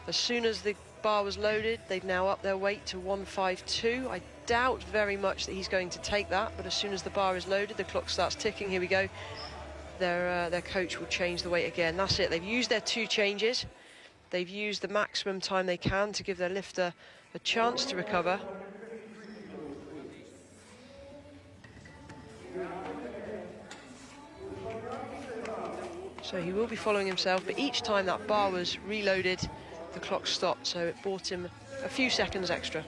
A: As soon as the bar was loaded, they've now upped their weight to 152. I doubt very much that he's going to take that, but as soon as the bar is loaded, the clock starts ticking. Here we go. Their coach will change the weight again. That's it. They've used their 2 changes. They've used the maximum time they can to give their lifter a chance to recover. So he will be following himself, but each time that bar was reloaded, the clock stopped, so it bought him a few seconds extra.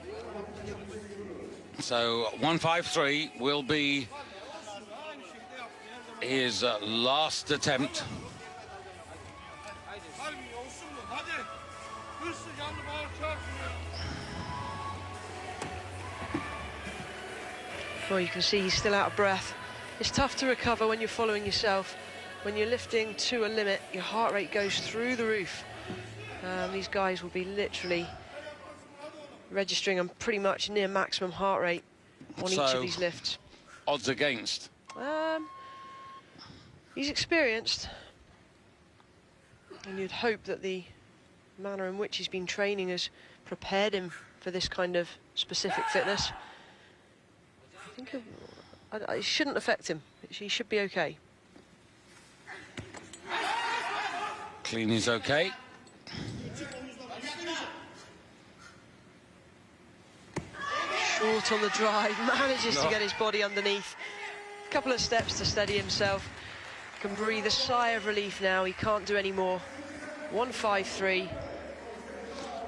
B: So 153 will be his last attempt.
A: Well, you can see he's still out of breath. It's tough to recover when you're following yourself. When you're lifting to a limit, your heart rate goes through the roof. These guys will be literally registering on pretty much near maximum heart rate on each of these lifts.
B: Odds against?
A: He's experienced, and you'd hope that the manner in which he's been training has prepared him for this kind of specific fitness. I think it shouldn't affect him. He should be okay.
B: Clean is okay.
A: Short on the drive, manages to get his body underneath. A couple of steps to steady himself. Can breathe a sigh of relief now. He can't do any more. 153.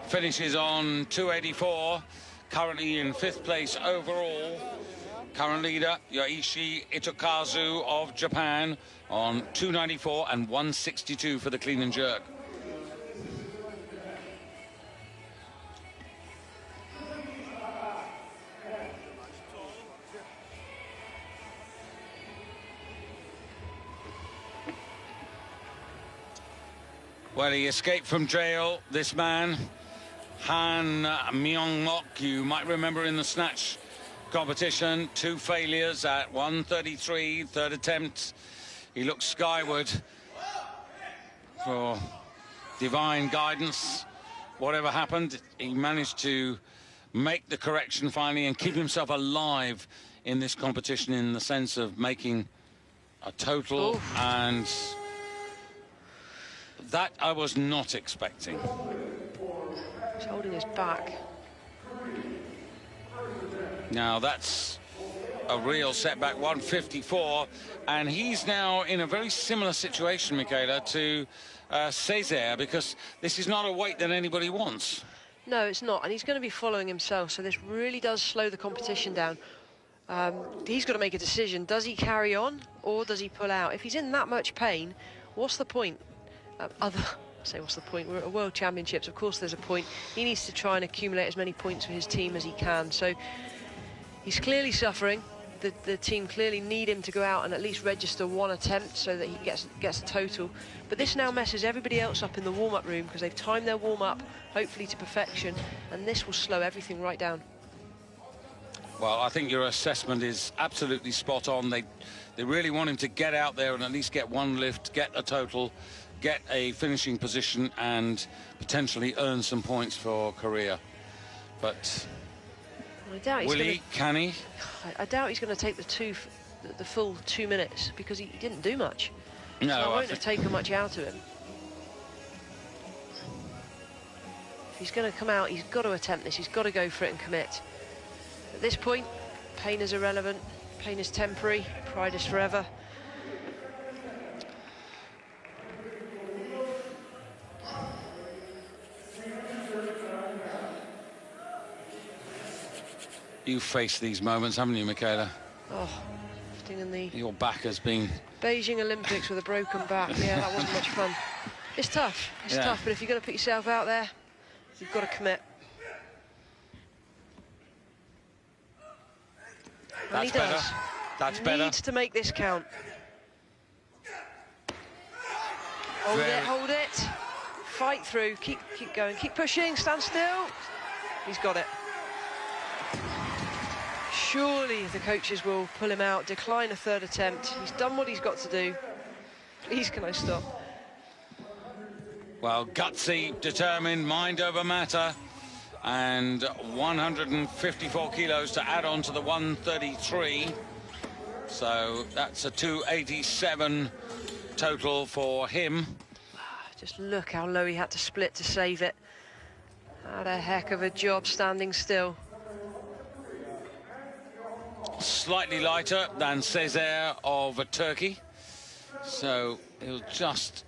B: Finishes on 284. Currently in 5th place overall. Current leader Yoichi Itokazu of Japan on 294 and 162 for the clean and jerk. Well, he escaped from jail, this man, Han Myung-mok. You might remember in the snatch competition, 2 failures at 133, 3rd attempt. He looked skyward for divine guidance. Whatever happened, he managed to make the correction finally and keep himself alive in this competition, in the sense of making a total.
A: Oof.
B: And that I was not expecting.
A: He's holding his back.
B: Now that's a real setback, 154, and he's now in a very similar situation, Michaela, to Césaire, because this is not a weight that anybody wants.
A: No, it's not, and he's going to be following himself, so this really does slow the competition down. He's got to make a decision. Does he carry on, or does he pull out? If he's in that much pain, what's the point? What's the point? We're at a World Championships, of course there's a point. He needs to try and accumulate as many points for his team as he can. So he's clearly suffering. The team clearly need him to go out and at least register 1 attempt so that he gets a total. But this now messes everybody else up in the warm-up room, because they've timed their warm-up, hopefully to perfection, and this will slow everything right down.
B: Well, I think your assessment is absolutely spot on. They really want him to get out there and at least get 1 lift, get a total, get a finishing position, and potentially earn some points for Korea. But
A: I doubt he's
B: will he? Can he?
A: I doubt he's going to take the full 2 minutes, because he didn't do much.
B: No,
A: so I won't have taken much out of him. If he's going to come out, he's got to attempt this. He's got to go for it and commit. At this point, pain is irrelevant. Pain is temporary. Pride is forever.
B: You've faced these moments, haven't you, Michaela?
A: Oh, lifting in the
B: Your back has been...
A: Beijing Olympics with a broken back. Yeah, that wasn't much fun. It's tough. It's tough, but if you're going to put yourself out there, you've got to commit. And he does.
B: That's better.
A: Needs to make this count. Hold it, hold it. Fight through, keep going, keep pushing, stand still. He's got it. Surely the coaches will pull him out, decline a third attempt. He's done what he's got to do. Please, can I stop?
B: Well, gutsy, determined, mind over matter. And 154 kilos to add on to the 133. So that's a 287 total for him.
A: Just look how low he had to split to save it. Had a heck of a job standing still.
B: Slightly lighter than Césaire of Turkey. So he'll just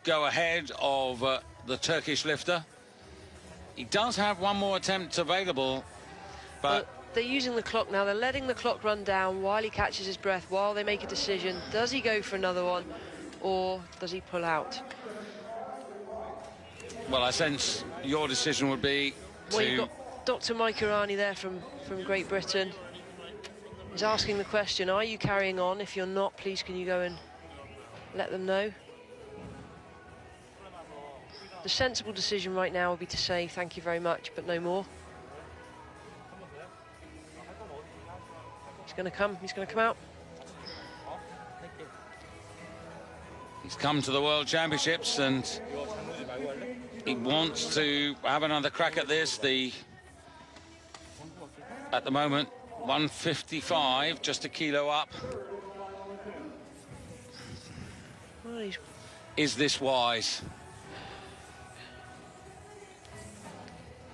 B: go ahead of the Turkish lifter. He does have one more attempt available, but
A: they're using the clock now. They're letting the clock run down while he catches his breath, while they make a decision. Does he go for another one, or does he pull out?
B: Well, I sense your decision would be
A: well, you've got Dr. Mike Irani there from Great Britain. He's asking the question, are you carrying on? If you're not, please can you go and let them know? The sensible decision right now would be to say thank you very much, but no more. He's going to come out.
B: He's come to the World Championships and he wants to have another crack at this. At the moment, 155, just a kilo up.
A: Well,
B: is this wise?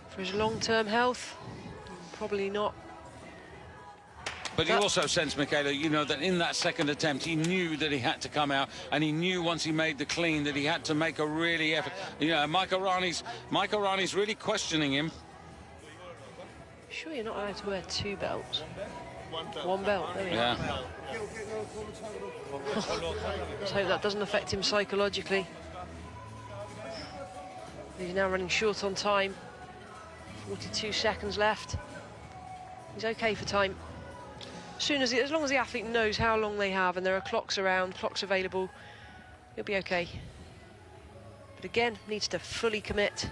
A: For his long-term health, probably not.
B: But you also sense, Michaela, you know, that in that second attempt, he knew that he had to come out, and he knew once he made the clean that he had to make a really effort. You know, Mike Irani's really questioning him.
A: Sure, you're not allowed to wear two belts. One belt, there we are. Let's hope that doesn't affect him psychologically. He's now running short on time. 42 seconds left. He's okay for time. As long as the athlete knows how long they have and there are clocks around, clocks available, he'll be okay. But again, needs to fully commit.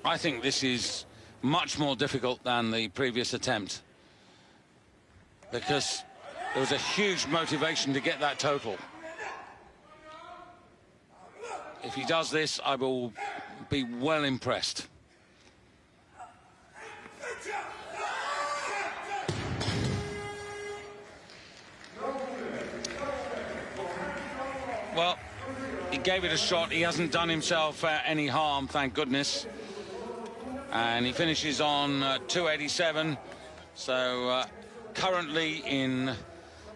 B: I think this is much more difficult than the previous attempt, because there was a huge motivation to get that total. If he does this, I will be well impressed. Well, he gave it a shot. He hasn't done himself any harm, thank goodness. And he finishes on 287. So currently in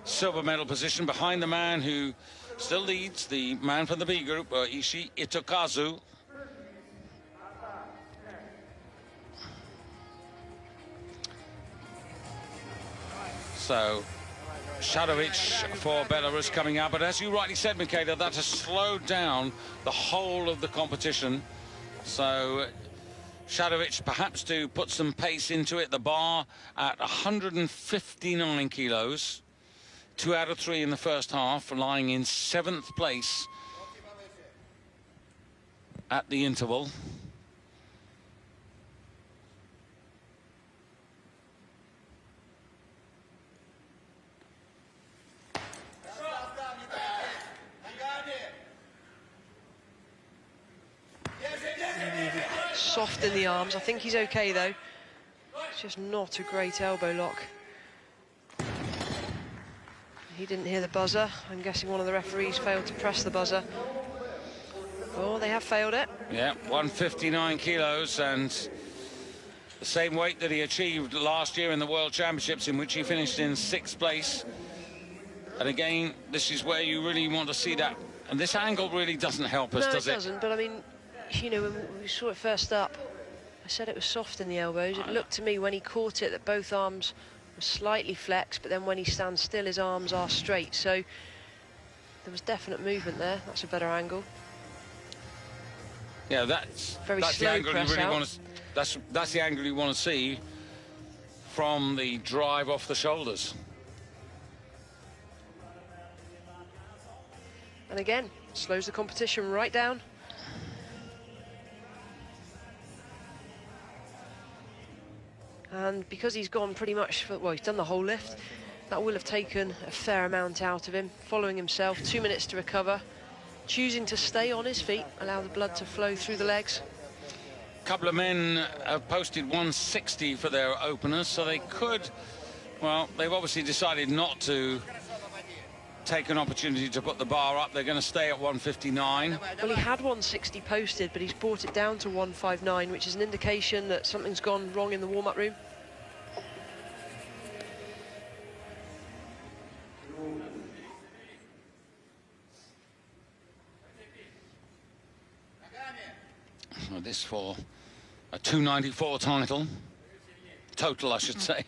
B: silver medal position behind the man who still leads, the man from the B group, Ishii Itokazu. So Shadovic for Belarus coming out, but as you rightly said, Michaela, that has slowed down the whole of the competition. So Shadovic perhaps to put some pace into it. The bar at 159 kilos, 2 out of 3 in the first half, lying in 7th place at the interval.
A: Soft in the arms. I think he's okay though. It's just not a great elbow lock. He didn't hear the buzzer. I'm guessing one of the referees failed to press the buzzer. Oh, they have failed it.
B: Yeah, 159 kilos and the same weight that he achieved last year in the World Championships, in which he finished in 6th place. And again, this is where you really want to see that. And this angle really doesn't help us, does it?
A: No, it doesn't, but I mean, you know, when we saw it first up, I said it was soft in the elbows. It looked to me when he caught it that both arms were slightly flexed, but then when he stands still, his arms are straight. So there was definite movement there. That's a better angle.
B: Yeah, that's
A: Very
B: the
A: slow
B: angle you
A: press
B: really
A: out.
B: want to. That's the angle you want to see from the drive off the shoulders.
A: And again, slows the competition right down. And because he's gone pretty much, well, he's done the whole lift, that will have taken a fair amount out of him. Following himself, 2 minutes to recover. Choosing to stay on his feet, allow the blood to flow through the legs.
B: A couple of men have posted 160 for their openers, so they could, well, they've obviously decided not to take an opportunity to put the bar up. They're going to stay at 159.
A: Well, he had 160 posted, but he's brought it down to 159, which is an indication that something's gone wrong in the warm-up room.
B: So this for a 294 title. Total, I should say.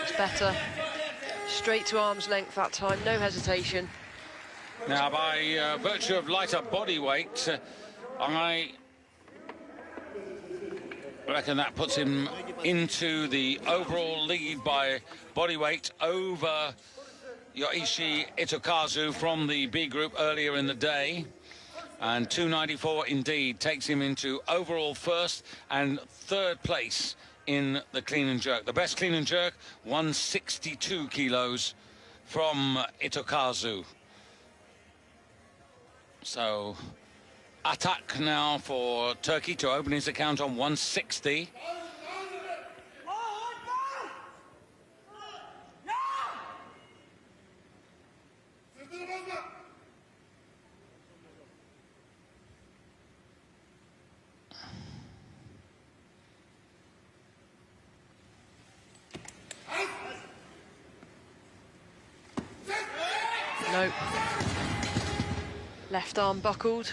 A: It's better. Straight to arm's length that time, no hesitation.
B: Now, by virtue of lighter body weight, I reckon that puts him into the overall lead by body weight over Yoichi Itokazu from the B group earlier in the day. And 294 indeed takes him into overall first and third place in the clean and jerk. The best clean and jerk, 162 kilos from Itokazu. So attack now for Turkey to open his account on 160.
A: No. Left arm buckled.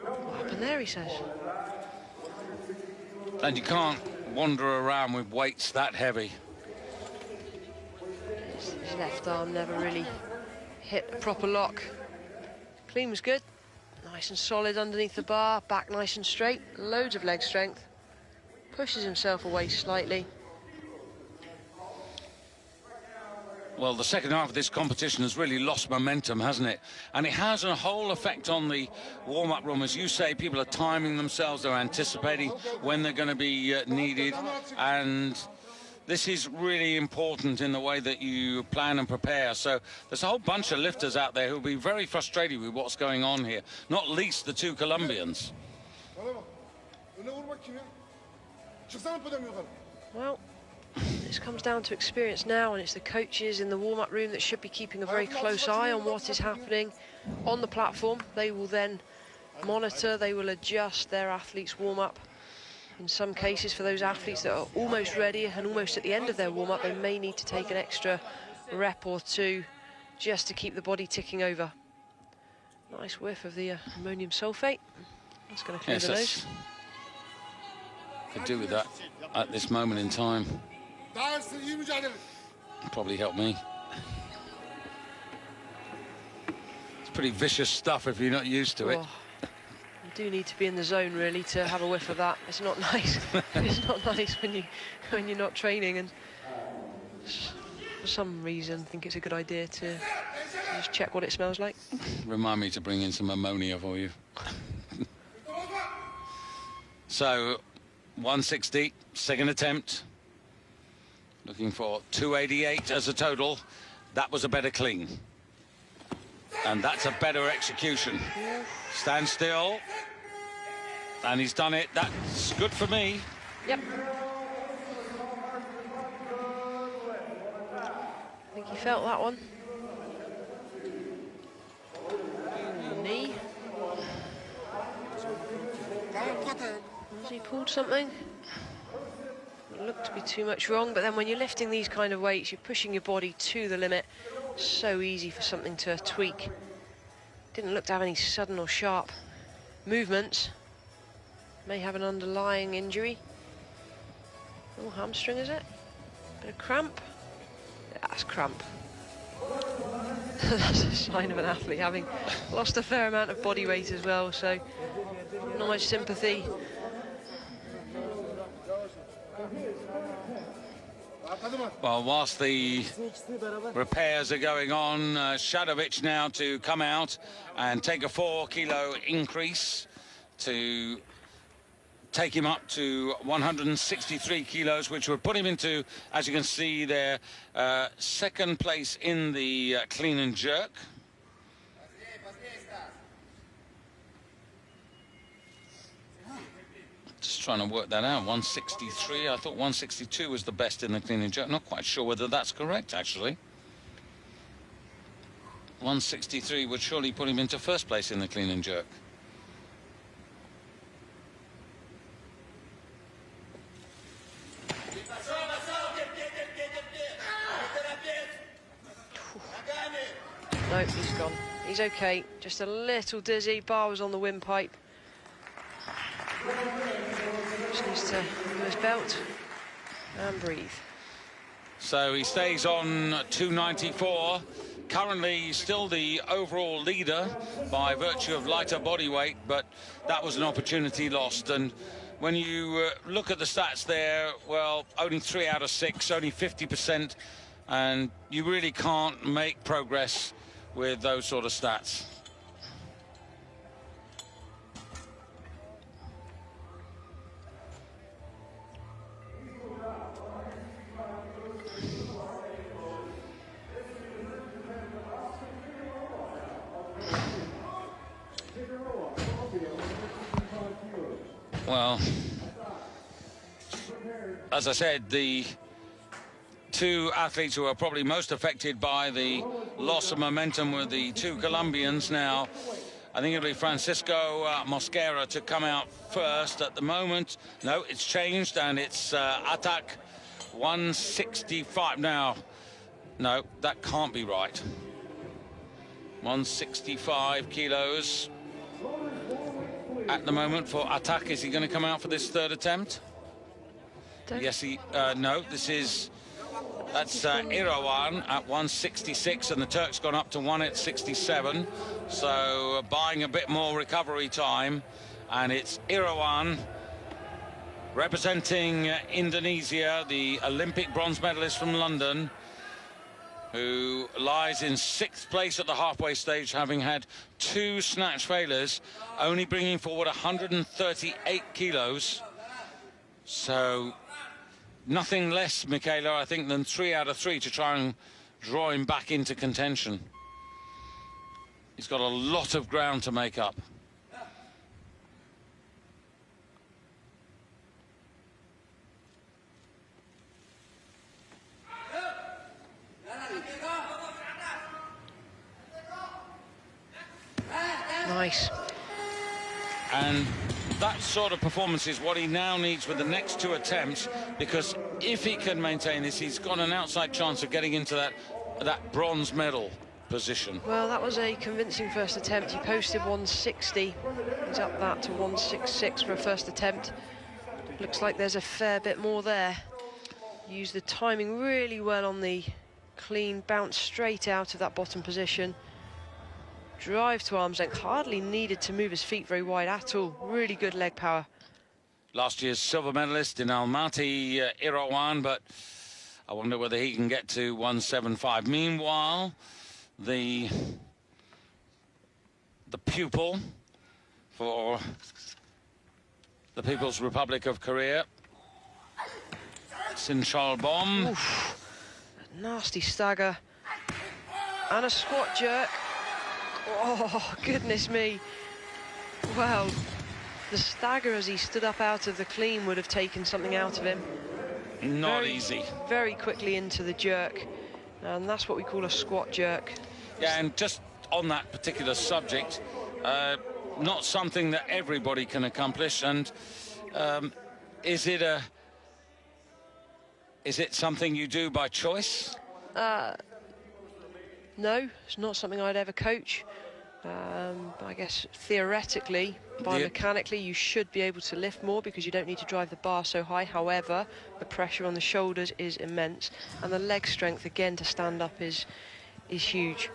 A: What happened there, he says?
B: And you can't wander around with weights that heavy.
A: His left arm never really hit a proper lock. Clean was good. Nice and solid underneath the bar. Back nice and straight. Loads of leg strength. Pushes himself away slightly.
B: Well, the second half of this competition has really lost momentum, hasn't it? And it has a whole effect on the warm-up room. As you say, people are timing themselves, they're anticipating when they're going to be needed. And this is really important in the way that you plan and prepare. So there's a whole bunch of lifters out there who'll be very frustrated with what's going on here, not least the two Colombians.
A: Well, this comes down to experience now, and it's the coaches in the warm-up room that should be keeping a very close eye on what is happening on the platform. They will then monitor, they will adjust their athletes' warm-up. In some cases, for those athletes that are almost ready and almost at the end of their warm-up, they may need to take an extra rep or two just to keep the body ticking over. Nice whiff of the ammonium sulfate. That's going to clear the nose.
B: Could do with that at this moment in time. Probably help me. It's pretty vicious stuff if you're not used to it.
A: You do need to be in the zone really to have a whiff of that. It's not nice. It's not nice when you're not training, and for some reason I think it's a good idea to just check what it smells like.
B: Remind me to bring in some ammonia for you. So 160, second attempt. Looking for 288 as a total. That was a better clean. And that's a better execution. Stand still. And he's done it. That's good for me.
A: Yep. I think he felt that one. Knee. Has he pulled something? look to be too much wrong, but then when you're lifting these kind of weights, you're pushing your body to the limit. So easy for something to tweak. Didn't look to have any sudden or sharp movements. May have an underlying injury. Oh, hamstring, is it? Bit of cramp? Yeah, that's cramp. That's a sign of an athlete having lost a fair amount of body weight as well, so not much sympathy.
B: Well, whilst the repairs are going on, Shadovic now to come out and take a 4-kilo increase to take him up to 163 kilos, which would put him into, as you can see there, second place in the clean and jerk. Just trying to work that out. 163. I thought 162 was the best in the clean and jerk. Not quite sure whether that's correct, actually. 163 would surely put him into first place in the clean and jerk.
A: Nope, he's gone. He's okay. Just a little dizzy. Bar was on the windpipe. Just needs to do his belt and breathe.
B: So he stays on 294. Currently still the overall leader by virtue of lighter body weight, but that was an opportunity lost. And when you look at the stats there, well, only 3 out of 6, only 50%, and you really can't make progress with those sort of stats. Well, as I said, the two athletes who are probably most affected by the loss of momentum were the two Colombians. Now, I think it'll be Francisco Mosquera to come out first at the moment. No, it's changed, and it's Attack 165. Now, no, that can't be right. 165 kilos at the moment for Attack. Is he going to come out for this third attempt? Yes, he... no, this is... That's Irawan at 166, and the Turk's gone up to 167. So buying a bit more recovery time. And it's Irawan representing Indonesia, the Olympic bronze medalist from London, who lies in 6th place at the halfway stage, having had 2 snatch failures, only bringing forward 138 kilos. So nothing less, Michaela, I think, than 3 out of 3 to try and draw him back into contention. He's got a lot of ground to make up.
A: Nice.
B: And that sort of performance is what he now needs with the next 2 attempts, because if he can maintain this, he's got an outside chance of getting into that bronze medal position.
A: Well, that was a convincing first attempt. He posted 160. He's up that to 166 for a first attempt. Looks like there's a fair bit more there. Used the timing really well on the clean, bounce straight out of that bottom position. Drive to arm's length, hardly needed to move his feet very wide at all. Really good leg power.
B: Last year's silver medalist in Almaty, Irawan, but I wonder whether he can get to 175. Meanwhile, the pupil for the People's Republic of Korea, Sin Cholbom.
A: Oof, a nasty stagger and a squat jerk. Oh, goodness me. Well, the stagger as he stood up out of the clean would have taken something out of him.
B: Not easy.
A: Very quickly into the jerk, and that's what we call a squat jerk.
B: Yeah, and just on that particular subject, not something that everybody can accomplish. And is it Is it something you do by choice?
A: No, it's not something I'd ever coach. I guess theoretically, biomechanically, you should be able to lift more because you don't need to drive the bar so high. However, the pressure on the shoulders is immense, and the leg strength, again, to stand up is huge.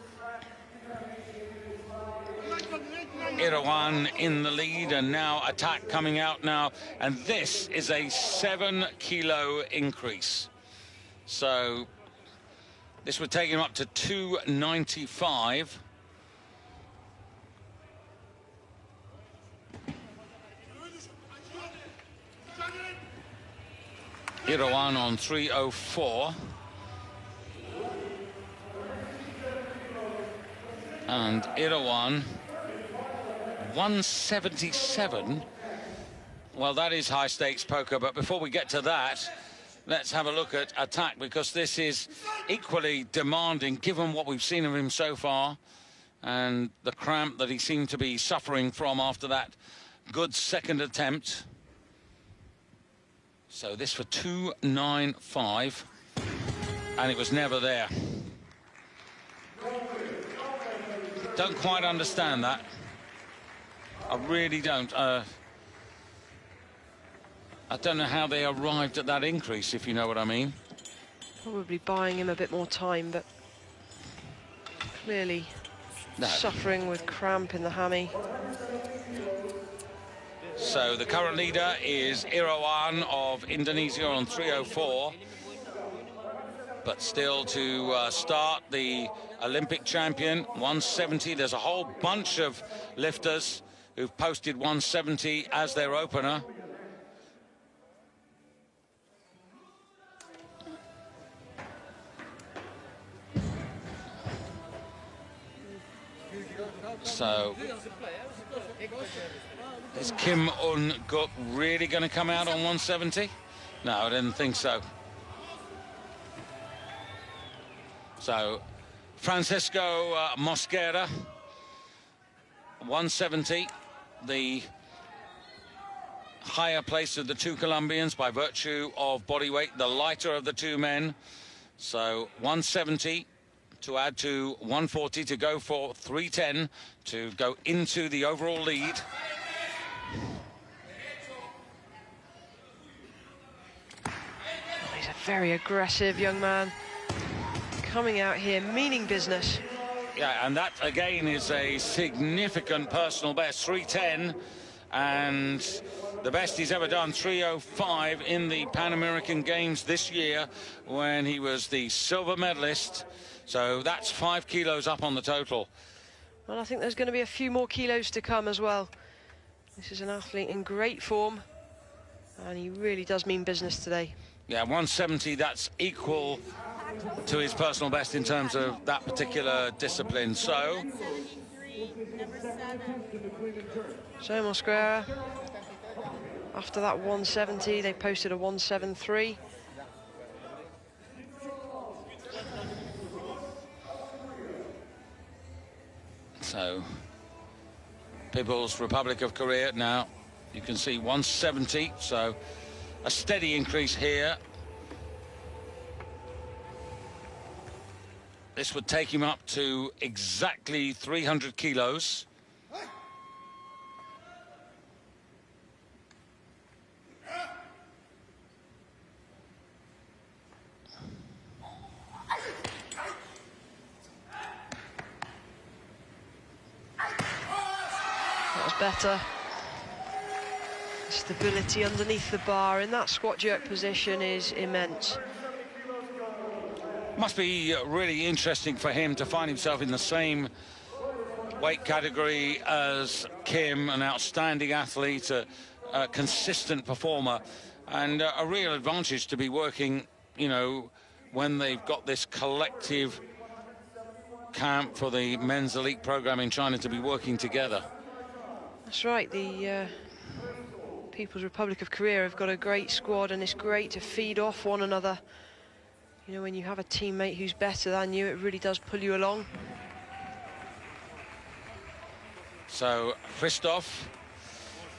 B: Irawan in the lead, and now Attack coming out now, and this is a 7-kilo increase. So this would take him up to 295. Irawan on 304. And Irawan 177. Well, that is high stakes poker, but before we get to that, let's have a look at Attack, because this is equally demanding given what we've seen of him so far and the cramp that he seemed to be suffering from after that good second attempt. So this for 295, and it was never there. Don't quite understand that. I really don't. I don't know how they arrived at that increase, if you know what I mean.
A: Probably buying him a bit more time, but clearly suffering with cramp in the hammy.
B: So the current leader is Irawan of Indonesia on 304. But still to start, the Olympic champion, 170. There's a whole bunch of lifters who've posted 170 as their opener. So is Kim Un-guk really going to come out on 170? No, I didn't think so. So Francisco Mosquera, 170, the higher place of the two Colombians by virtue of body weight, the lighter of the two men. So 170 to add to 140 to go for 310 to go into the overall lead.
A: He's a very aggressive young man, coming out here meaning business.
B: Yeah, and that again is a significant personal best, 310, and the best he's ever done, 305 in the Pan American Games this year when he was the silver medalist. So that's 5 kilos up on the total.
A: Well, I think there's going to be a few more kilos to come as well. This is an athlete in great form, and he really does mean business today.
B: Yeah, 170, that's equal to his personal best in terms of that particular discipline. So
A: Mosquera, after that 170, they posted a 173.
B: So People's Republic of Korea now, you can see 170, so a steady increase here. This would take him up to exactly 300 kilos.
A: That was better. Stability underneath the bar in that squat jerk position is immense.
B: Must be really interesting for him to find himself in the same weight category as Kim, an outstanding athlete, a consistent performer, and a real advantage to be working, you know, when they've got this collective camp for the men's elite program in China to be working together.
A: That's right, the People's Republic of Korea have got a great squad, and it's great to feed off one another. You know, when you have a teammate who's better than you, it really does pull you along.
B: So Christoph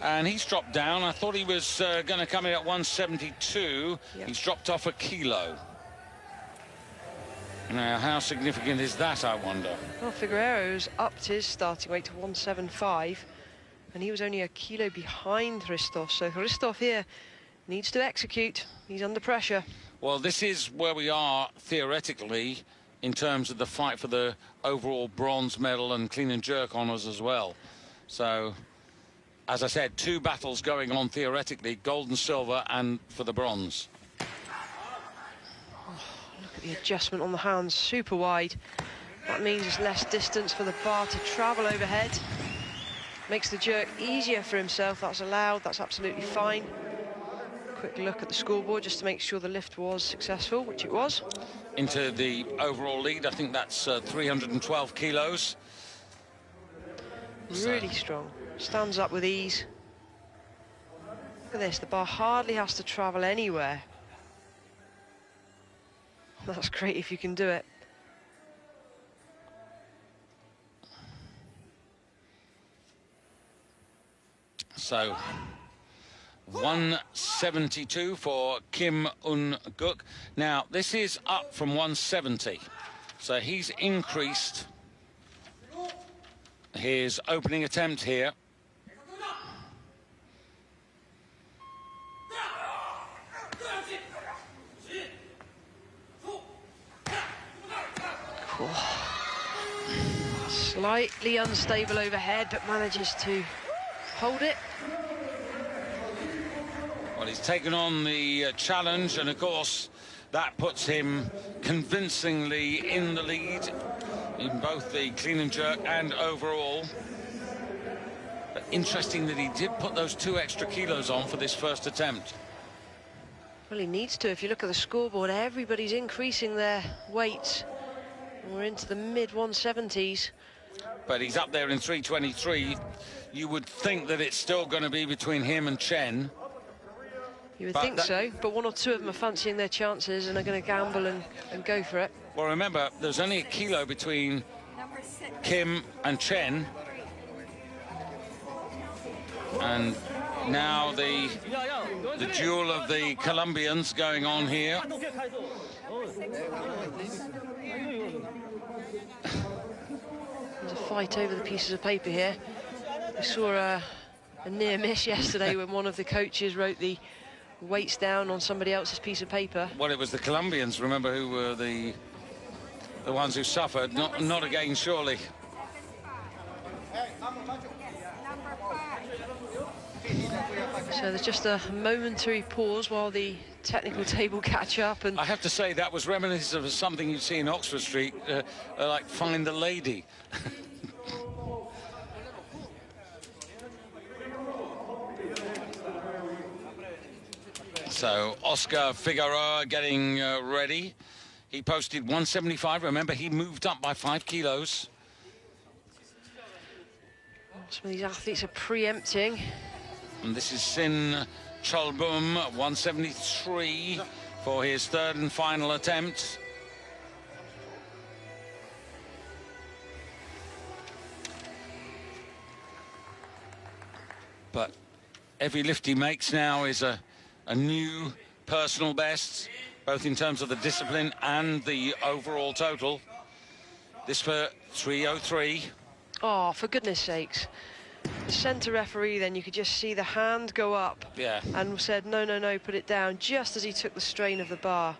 B: And he's dropped down. I thought he was going to come in at 172.
A: Yep.
B: He's dropped off a kilo. Now, how significant is that, I wonder?
A: Well, Figueiredo's upped his starting weight to 175, and he was only a kilo behind Christoph. So Christoph here needs to execute. He's under pressure.
B: Well, this is where we are theoretically in terms of the fight for the overall bronze medal and clean and jerk honours as well. So, as I said, two battles going on theoretically, gold and silver, and for the bronze.
A: Oh, look at the adjustment on the hands, super wide. That means there's less distance for the bar to travel overhead. Makes the jerk easier for himself. That's allowed, that's absolutely fine. Quick look at the scoreboard just to make sure the lift was successful, which it was.
B: Into the overall lead, I think that's 312 kilos.
A: Really strong. Stands up with ease. Look at this, the bar hardly has to travel anywhere. That's great if you can do it.
B: So 172 for Kim Un-guk. Now, this is up from 170. So he's increased his opening attempt here.
A: Slightly unstable overhead, but manages to hold it.
B: Well, he's taken on the challenge, and of course that puts him convincingly in the lead in both the clean and jerk and overall. But interesting that he did put those 2 extra kilos on for this first attempt.
A: Well, he needs to. If you look at the scoreboard, everybody's increasing their weights. We're into the mid-170s.
B: But he's up there in 323. You would think that it's still going to be between him and Chen.
A: You would think so, but 1 or 2 of them are fancying their chances and are going to gamble and go for it.
B: Well, remember, there's only a kilo between Kim and Chen. And now the duel of the Colombians going on here.
A: There's a fight over the pieces of paper here. We saw a near miss yesterday when one of the coaches wrote the weights down on somebody else's piece of paper.
B: Well, it was the Colombians, remember, who were the ones who suffered. Not again, surely.
A: So there's just a momentary pause while the technical table catch up. And
B: I have to say that was reminiscent of something you'd see in Oxford Street, like Find the Lady. So Oscar Figueroa getting ready. He posted 175. Remember, he moved up by 5 kilos.
A: Some of these athletes are preempting.
B: And this is Sin Cholbum, 173 for his 3rd and final attempt. But every lift he makes now is a new personal best, both in terms of the discipline and the overall total. This for 303.
A: Oh, for goodness sakes. The centre referee, then, you could just see the hand go up.
B: Yeah.
A: And said, no, no, no, put it down, just as he took the strain of the bar.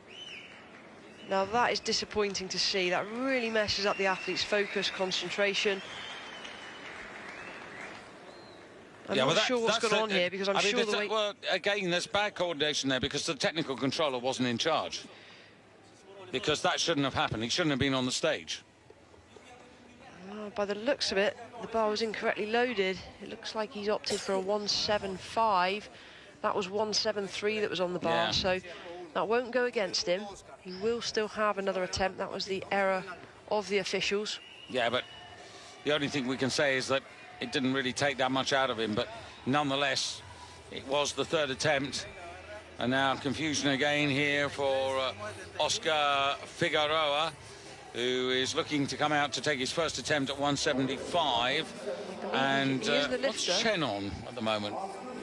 A: Now, that is disappointing to see. That really messes up the athlete's focus, concentration. I'm not sure what's gone on here, because I'm sure the weight...
B: Well, again, there's bad coordination there because the technical controller wasn't in charge. Because that shouldn't have happened. He shouldn't have been on the stage.
A: By the looks of it, the bar was incorrectly loaded. It looks like he's opted for a 175. That was 173 that was on the bar, yeah. So that won't go against him. He will still have another attempt. That was the error of the officials.
B: Yeah, but the only thing we can say is that it didn't really take that much out of him, but nonetheless, it was the 3rd attempt. And now confusion again here for Oscar Figueroa. who is looking to come out to take his first attempt at 175. And what's Chen on at the moment?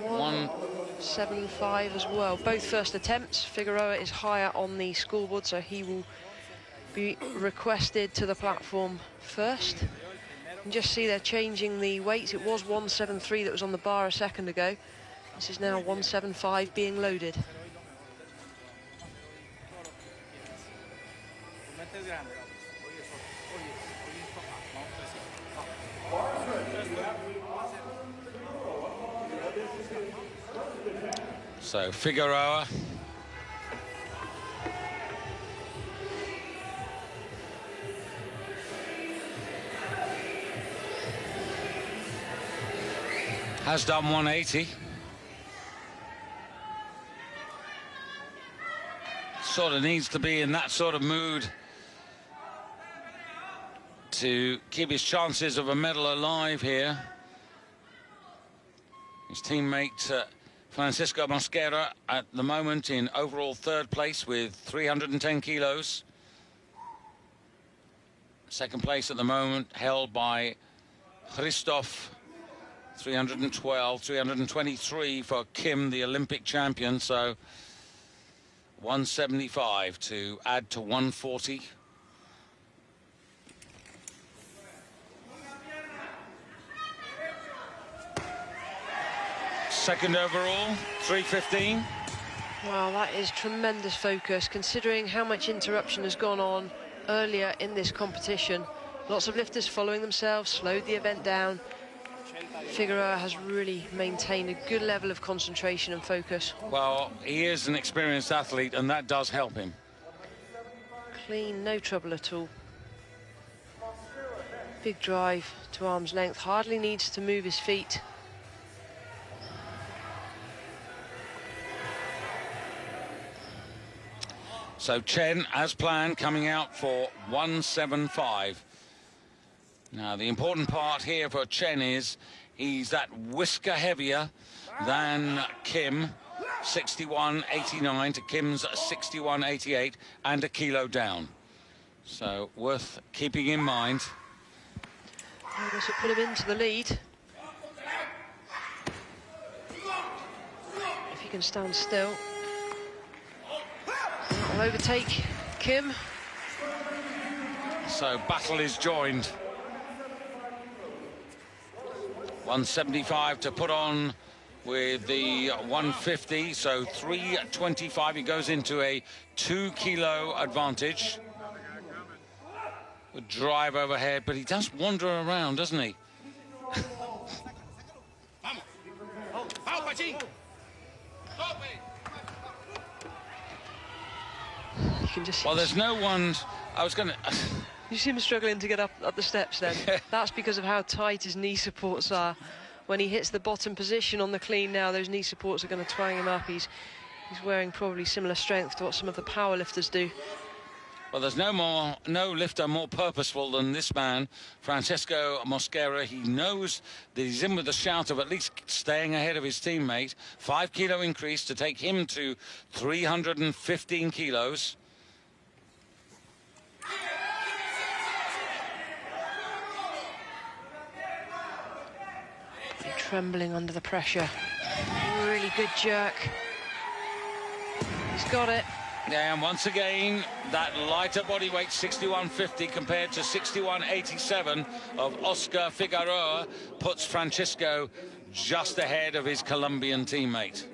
A: 175 as well. Both first attempts. Figueroa is higher on the scoreboard, so he will be requested to the platform first. You can just see they're changing the weights. It was 173 that was on the bar a second ago. This is now 175 being loaded.
B: So Figueroa has done 180. Sort of needs to be in that sort of mood to keep his chances of a medal alive here. His teammate Francisco Mosquera at the moment in overall third place with 310 kilos. Second place at the moment held by Christoph, 312, 323 for Kim, the Olympic champion. So 175 to add to 140. Second overall, 315.
A: Well, that is tremendous focus, considering how much interruption has gone on earlier in this competition. Lots of lifters following themselves, slowed the event down. Figueroa has really maintained a good level of concentration and focus.
B: Well, he is an experienced athlete, and that does help him.
A: Clean, no trouble at all. Big drive to arm's length, hardly needs to move his feet.
B: So Chen, as planned, coming out for 175. Now, the important part here for Chen is he's that whisker heavier than Kim, 61.89 to Kim's 61.88, and a kilo down. So worth keeping in mind.
A: I guess it put him into the lead. If he can stand still. Will overtake Kim.
B: So battle is joined. 175 to put on with the 150, so 325. He goes into a 2 kilo advantage. Good drive overhead, but he does wander around, doesn't he?
A: You can just
B: well, there's no one. I was going to.
A: You see him struggling to get up the steps then. That's because of how tight his knee supports are. When he hits the bottom position on the clean now, those knee supports are going to twang him up. He's wearing probably similar strength to what some of the power lifters do.
B: Well, there's no lifter more purposeful than this man, Francisco Mosquera. He knows that he's in with a shout of at least staying ahead of his teammate. 5 kilo increase to take him to 315 kilos.
A: Trembling under the pressure. Really good jerk. He's got it.
B: Yeah, and once again, that lighter body weight, 61.50 compared to 61.87 of Oscar Figueroa, puts Francisco just ahead of his Colombian teammate.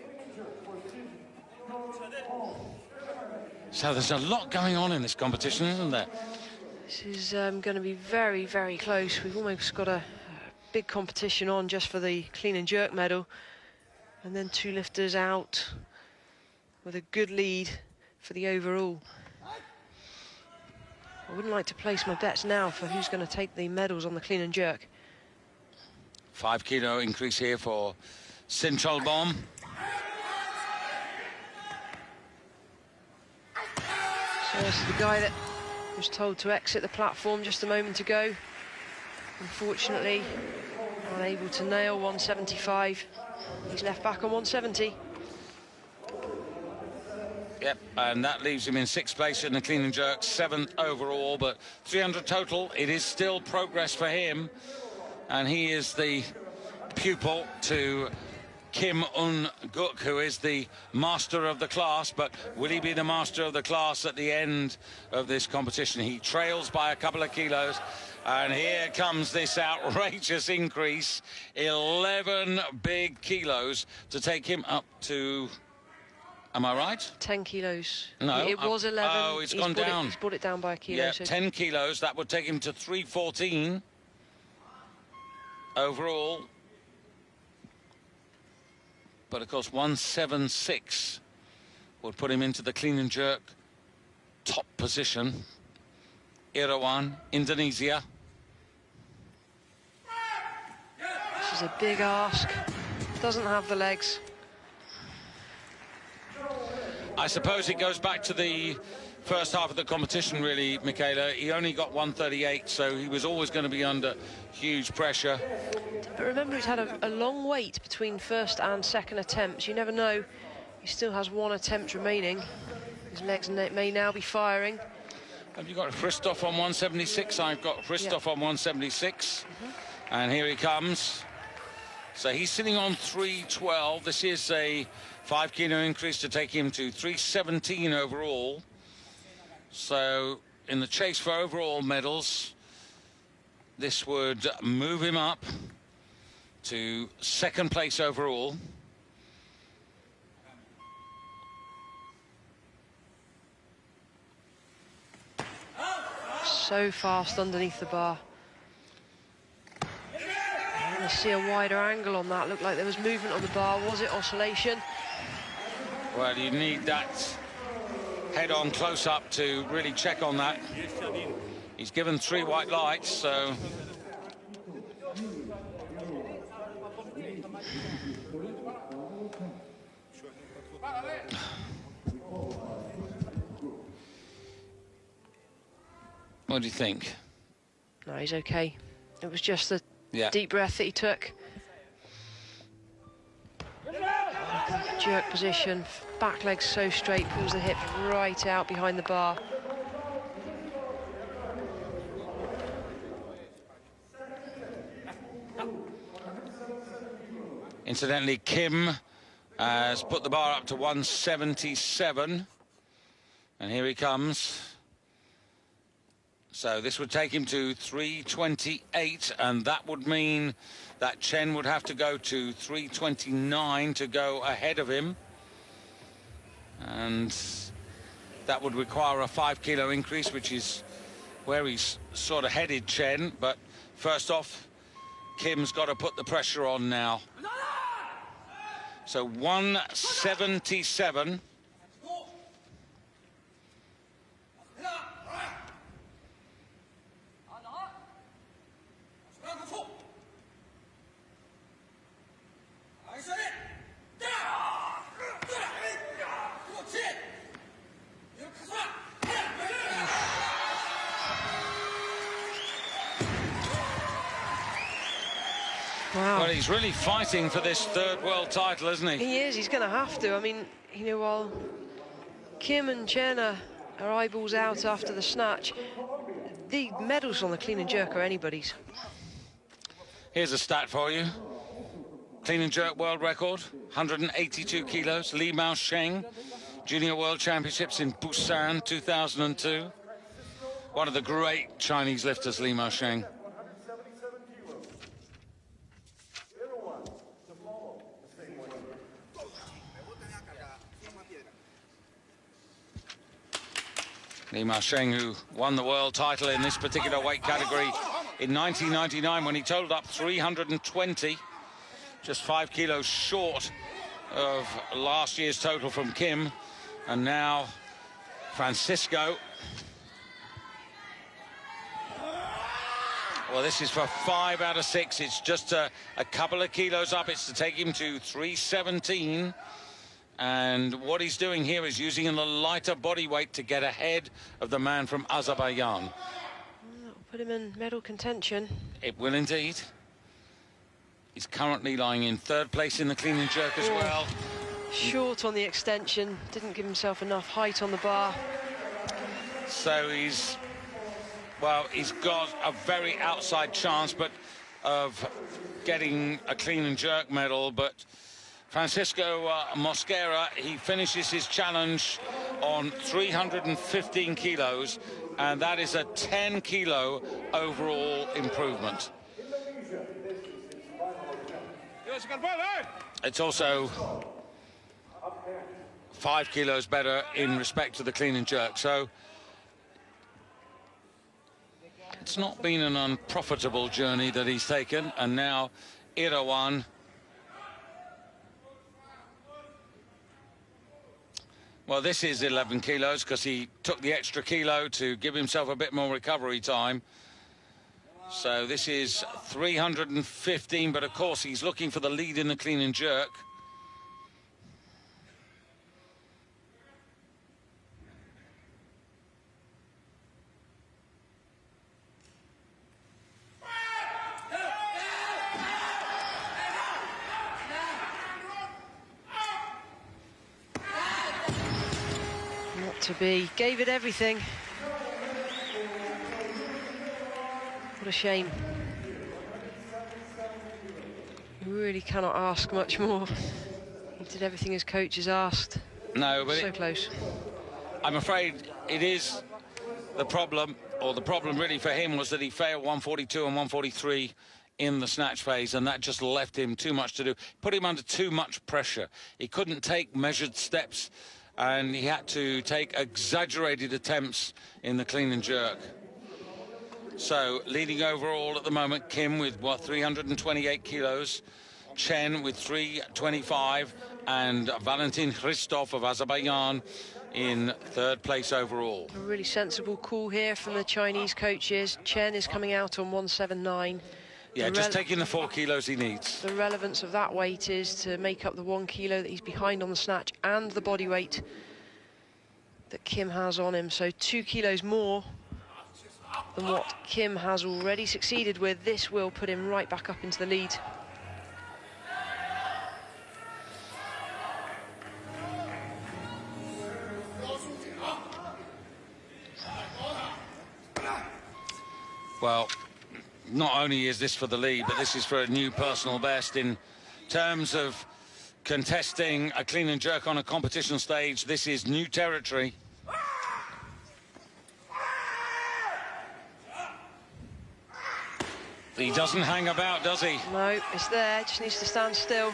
B: So there's a lot going on in this competition, isn't there?
A: This is going to be very, very close. We've almost got a big competition on just for the clean and jerk medal, and then 2 lifters out with a good lead for the overall. I wouldn't like to place my bets now for who's going to take the medals on the clean and jerk.
B: 5 kilo increase here for Central Bomb.
A: So this is the guy that was told to exit the platform just a moment ago. Unfortunately, unable to nail 175. He's left back on 170.
B: Yep, and that leaves him in 6th place in the clean and jerk, 7th overall, but 300 total. It is still progress for him, and he is the pupil to Kim Un-guk, who is the master of the class. But will he be the master of the class at the end of this competition? He trails by a couple of kilos, and here comes this outrageous increase, 11 big kilos to take him up to, am I right?
A: 10 kilos.
B: No.
A: It was 11.
B: Oh, it's gone down.
A: He's brought it down by a kilo.
B: Yeah,
A: so
B: 10 kilos. That would take him to 314 overall. But, of course, 176 would put him into the clean and jerk top position. Irawan, Indonesia.
A: This is a big ask. Doesn't have the legs.
B: I suppose it goes back to the first half of the competition, really, Michaela. He only got 138, so he was always going to be under huge pressure.
A: But remember, he's had a long wait between first and second attempts. You never know. He still has one attempt remaining. His legs may now be firing.
B: Have you got Christoph on 176? I've got Christoph on 176. And here he comes. So he's sitting on 312. This is a 5 kilo increase to take him to 317 overall. So in the chase for overall medals, this would move him up to 2nd place overall.
A: So fast underneath the bar. I want to see a wider angle on that. Looked like there was movement on the bar. Was it oscillation?
B: Well, you need that head-on close-up to really check on that. He's given 3 white lights, so... What do you think?
A: No, he's okay. It was just the deep breath that he took. Jerk position, back leg so straight, pulls the hip right out behind the bar.
B: Incidentally, Kim has put the bar up to 177, and here he comes. So this would take him to 328, and that would mean that Chen would have to go to 329 to go ahead of him. And that would require a 5 kilo increase, which is where he's sort of headed, Chen. But first off, Kim's got to put the pressure on now. So 177.
A: Wow.
B: Well, he's really fighting for this 3rd world title, isn't he?
A: He is. He's going to have to. I mean, you know, while Kim and Chen are eyeballs out after the snatch, the medals on the clean and jerk are anybody's.
B: Here's a stat for you. Clean and jerk world record, 182 kilos. Li Mao Sheng, Junior World Championships in Busan 2002. One of the great Chinese lifters, Li Mao Sheng. Li Mao Sheng, who won the world title in this particular weight category in 1999 when he totaled up 320, just 5 kilos short of last year's total from Kim. And now Francisco. Well, this is for 5 out of 6. It's just a couple of kilos up. It's to take him to 317. And what he's doing here is using a lighter body weight to get ahead of the man from Azerbaijan.
A: That'll put him in medal contention.
B: It will indeed. He's currently lying in 3rd place in the clean and jerk as well.
A: Short on the extension, didn't give himself enough height on the bar.
B: So he's got a very outside chance of getting a clean and jerk medal, but Francisco Mosquera, he finishes his challenge on 315 kilos, and that is a 10-kilo overall improvement. It's also 5 kilos better in respect to the clean and jerk, so it's not been an unprofitable journey that he's taken. And now Irawan, well, this is 11 kilos because he took the extra kilo to give himself a bit more recovery time. So this is 315, but of course he's looking for the lead in the clean and jerk.
A: To be, gave it everything. What a shame. You really cannot ask much more. He did everything his coach has asked.
B: No, but
A: so close.
B: I'm afraid it is the problem, or the problem really for him was that he failed 142 and 143 in the snatch phase, and that just left him too much to do. Put him under too much pressure. He couldn't take measured steps, and he had to take exaggerated attempts in the clean and jerk. So leading overall at the moment, Kim with 328 kilos, Chen with 325, and Valentin Hristov of Azerbaijan in 3rd place overall.
A: A really sensible call here from the Chinese coaches. Chen is coming out on 179.
B: Yeah, just taking the 4 kilos he needs.
A: The relevance of that weight is to make up the 1 kilo that he's behind on the snatch and the body weight that Kim has on him. So 2 kilos more than what Kim has already succeeded with. This will put him right back up into the lead.
B: Well, not only is this for the lead, but this is for a new personal best in terms of contesting a clean and jerk on a competition stage. This is new territory. He doesn't hang about, does he?
A: No, it's there, just needs to stand still.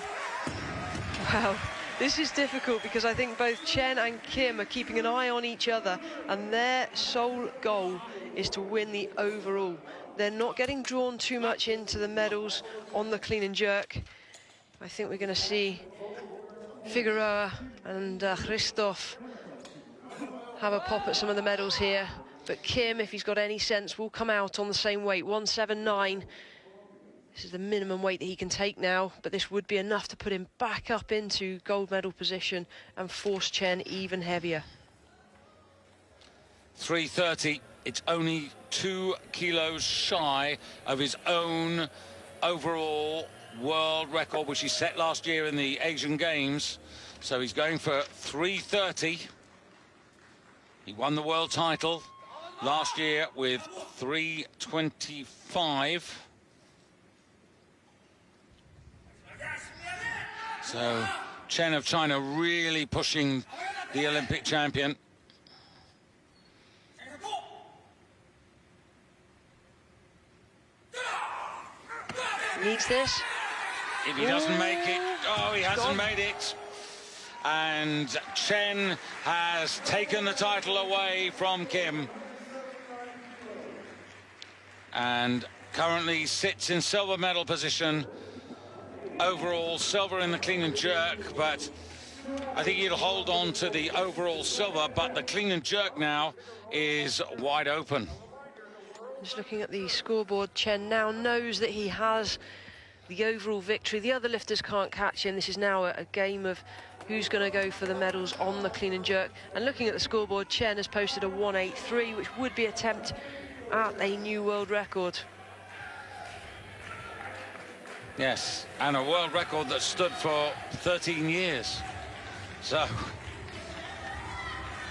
A: Wow, this is difficult because I think both Chen and Kim are keeping an eye on each other, and their sole goal is to win the overall. They're not getting drawn too much into the medals on the clean and jerk. I think we're going to see Figueroa and Hristov have a pop at some of the medals here. But Kim, if he's got any sense, will come out on the same weight, 179. This is the minimum weight that he can take now, but this would be enough to put him back up into gold medal position and force Chen even heavier.
B: 330. It's only 2 kilos shy of his own overall world record, which he set last year in the Asian Games. So he's going for 330. He won the world title last year with 325. So Chen of China really pushing the Olympic champion.
A: Needs this.
B: If he doesn't make it, oh, he hasn't made it. And Chen has taken the title away from Kim. And currently sits in silver medal position. Overall silver in the clean and jerk, but I think he'll hold on to the overall silver, but the clean and jerk now is wide open.
A: Just looking at the scoreboard, Chen now knows that he has the overall victory. The other lifters can't catch him. This is now a game of who's going to go for the medals on the clean and jerk. And looking at the scoreboard, Chen has posted a 183, which would be an attempt at a new world record.
B: Yes, and a world record that stood for 13 years. So,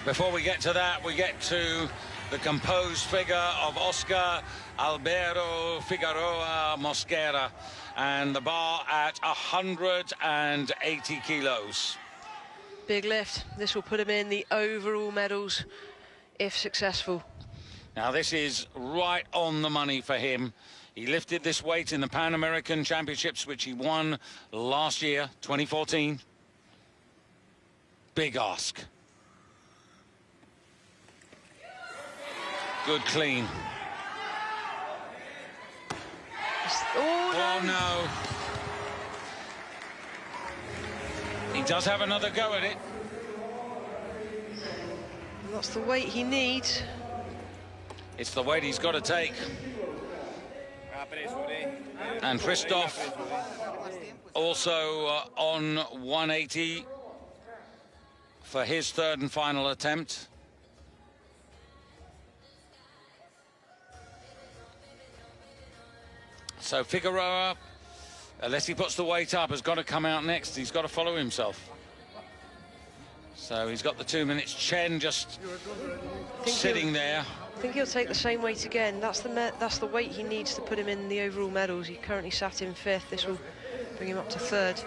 B: before we get to that, we get to the composed figure of Oscar Alberto Figueroa Mosquera, and the bar at 180 kilos.
A: Big lift. This will put him in the overall medals if successful.
B: Now, this is right on the money for him. He lifted this weight in the Pan American Championships, which he won last year, 2014. Big ask. Good clean.
A: Oh,
B: no. He does have another go at it.
A: That's the weight he needs.
B: It's the weight he's got to take. And Christoph also on 180 for his third and final attempt. So Figueroa, unless he puts the weight up, has got to come out next. He's got to follow himself. So he's got the 2 minutes. Chen just sitting there.
A: I think he'll take the same weight again. That's the weight he needs to put him in the overall medals. He currently sat in 5th. This will bring him up to 3rd.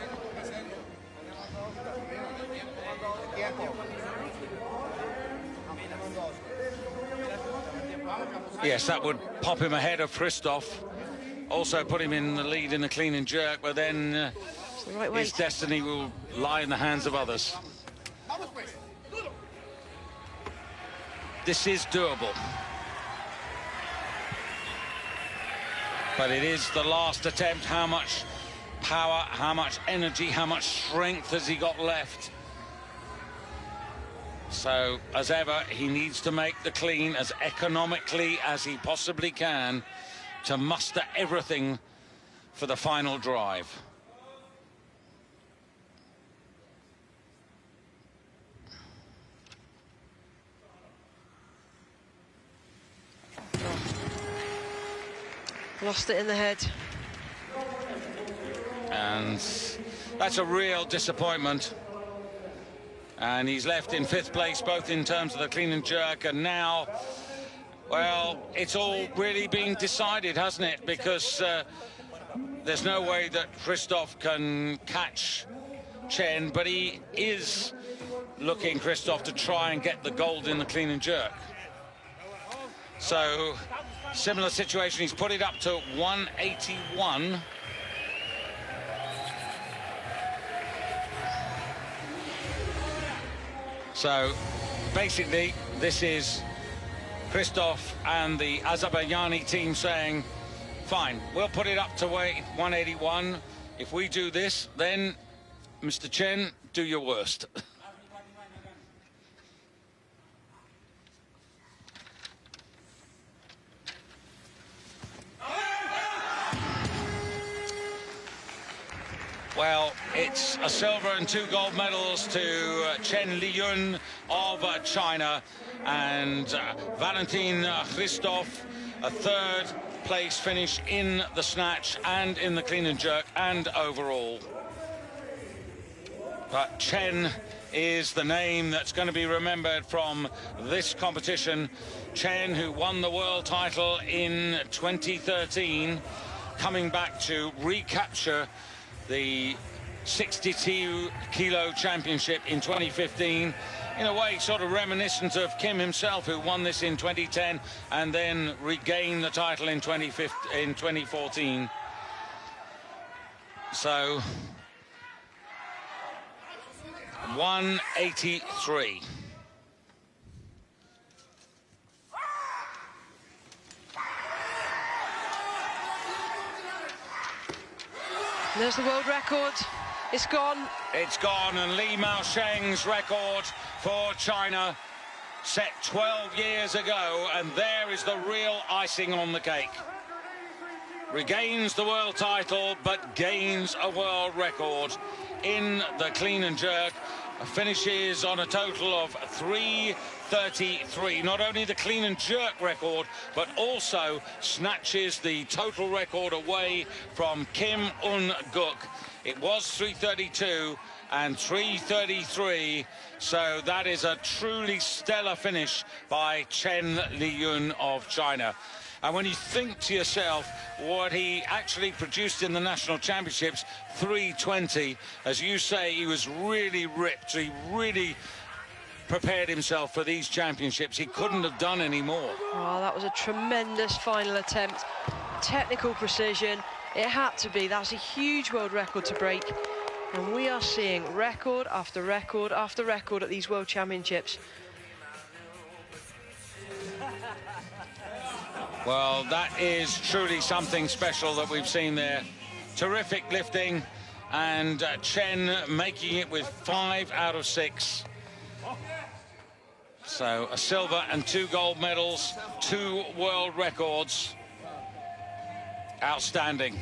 B: Yes, that would pop him ahead of Christoph. Also put him in the lead in the clean and jerk, but then
A: the right
B: his destiny will lie in the hands of others. This is doable. But it is the last attempt. How much power, how much energy, how much strength has he got left? So, as ever, he needs to make the clean as economically as he possibly can to muster everything for the final drive.
A: Lost it in the head.
B: And that's a real disappointment. And he's left in 5th place, both in terms of the clean and jerk, and now, well, it's all really being decided, hasn't it? Because there's no way that Christoph can catch Chen, but he is looking, Christoph, to try and get the gold in the clean and jerk. So, similar situation, he's put it up to 181. So, basically, this is Christoph and the Azerbaijani team saying, fine, we'll put it up to weight 181. If we do this, then, Mr. Chen, do your worst. Well, it's a silver and 2 gold medals to Chen Liyun of China, and Valentin Christoph, a 3rd place finish in the snatch and in the clean and jerk and overall. But Chen is the name that's going to be remembered from this competition. Chen, who won the world title in 2013, coming back to recapture the 62-kilo championship in 2015, in a way sort of reminiscent of Kim himself, who won this in 2010 and then regained the title in 2014. So 183.
A: There's the world record. It's gone.
B: It's gone, and Li Maosheng's record for China set 12 years ago, and there is the real icing on the cake. Regains the world title, but gains a world record in the clean and jerk. Finishes on a total of 3 3:33. Not only the clean and jerk record, but also snatches the total record away from Kim Un-guk. It was 3:32 and 3:33, so that is a truly stellar finish by Chen Liyun of China. And when you think to yourself what he actually produced in the national championships, 3:20, as you say, he was really ripped. He really prepared himself for these championships. He couldn't have done any more.
A: Oh, that was a tremendous final attempt. Technical precision. It had to be. That's a huge world record to break. And we are seeing record after record after record at these World Championships.
B: Well, that is truly something special that we've seen there. Terrific lifting, and Chen making it with 5 out of 6. So a silver and 2 gold medals, 2 world records. Outstanding.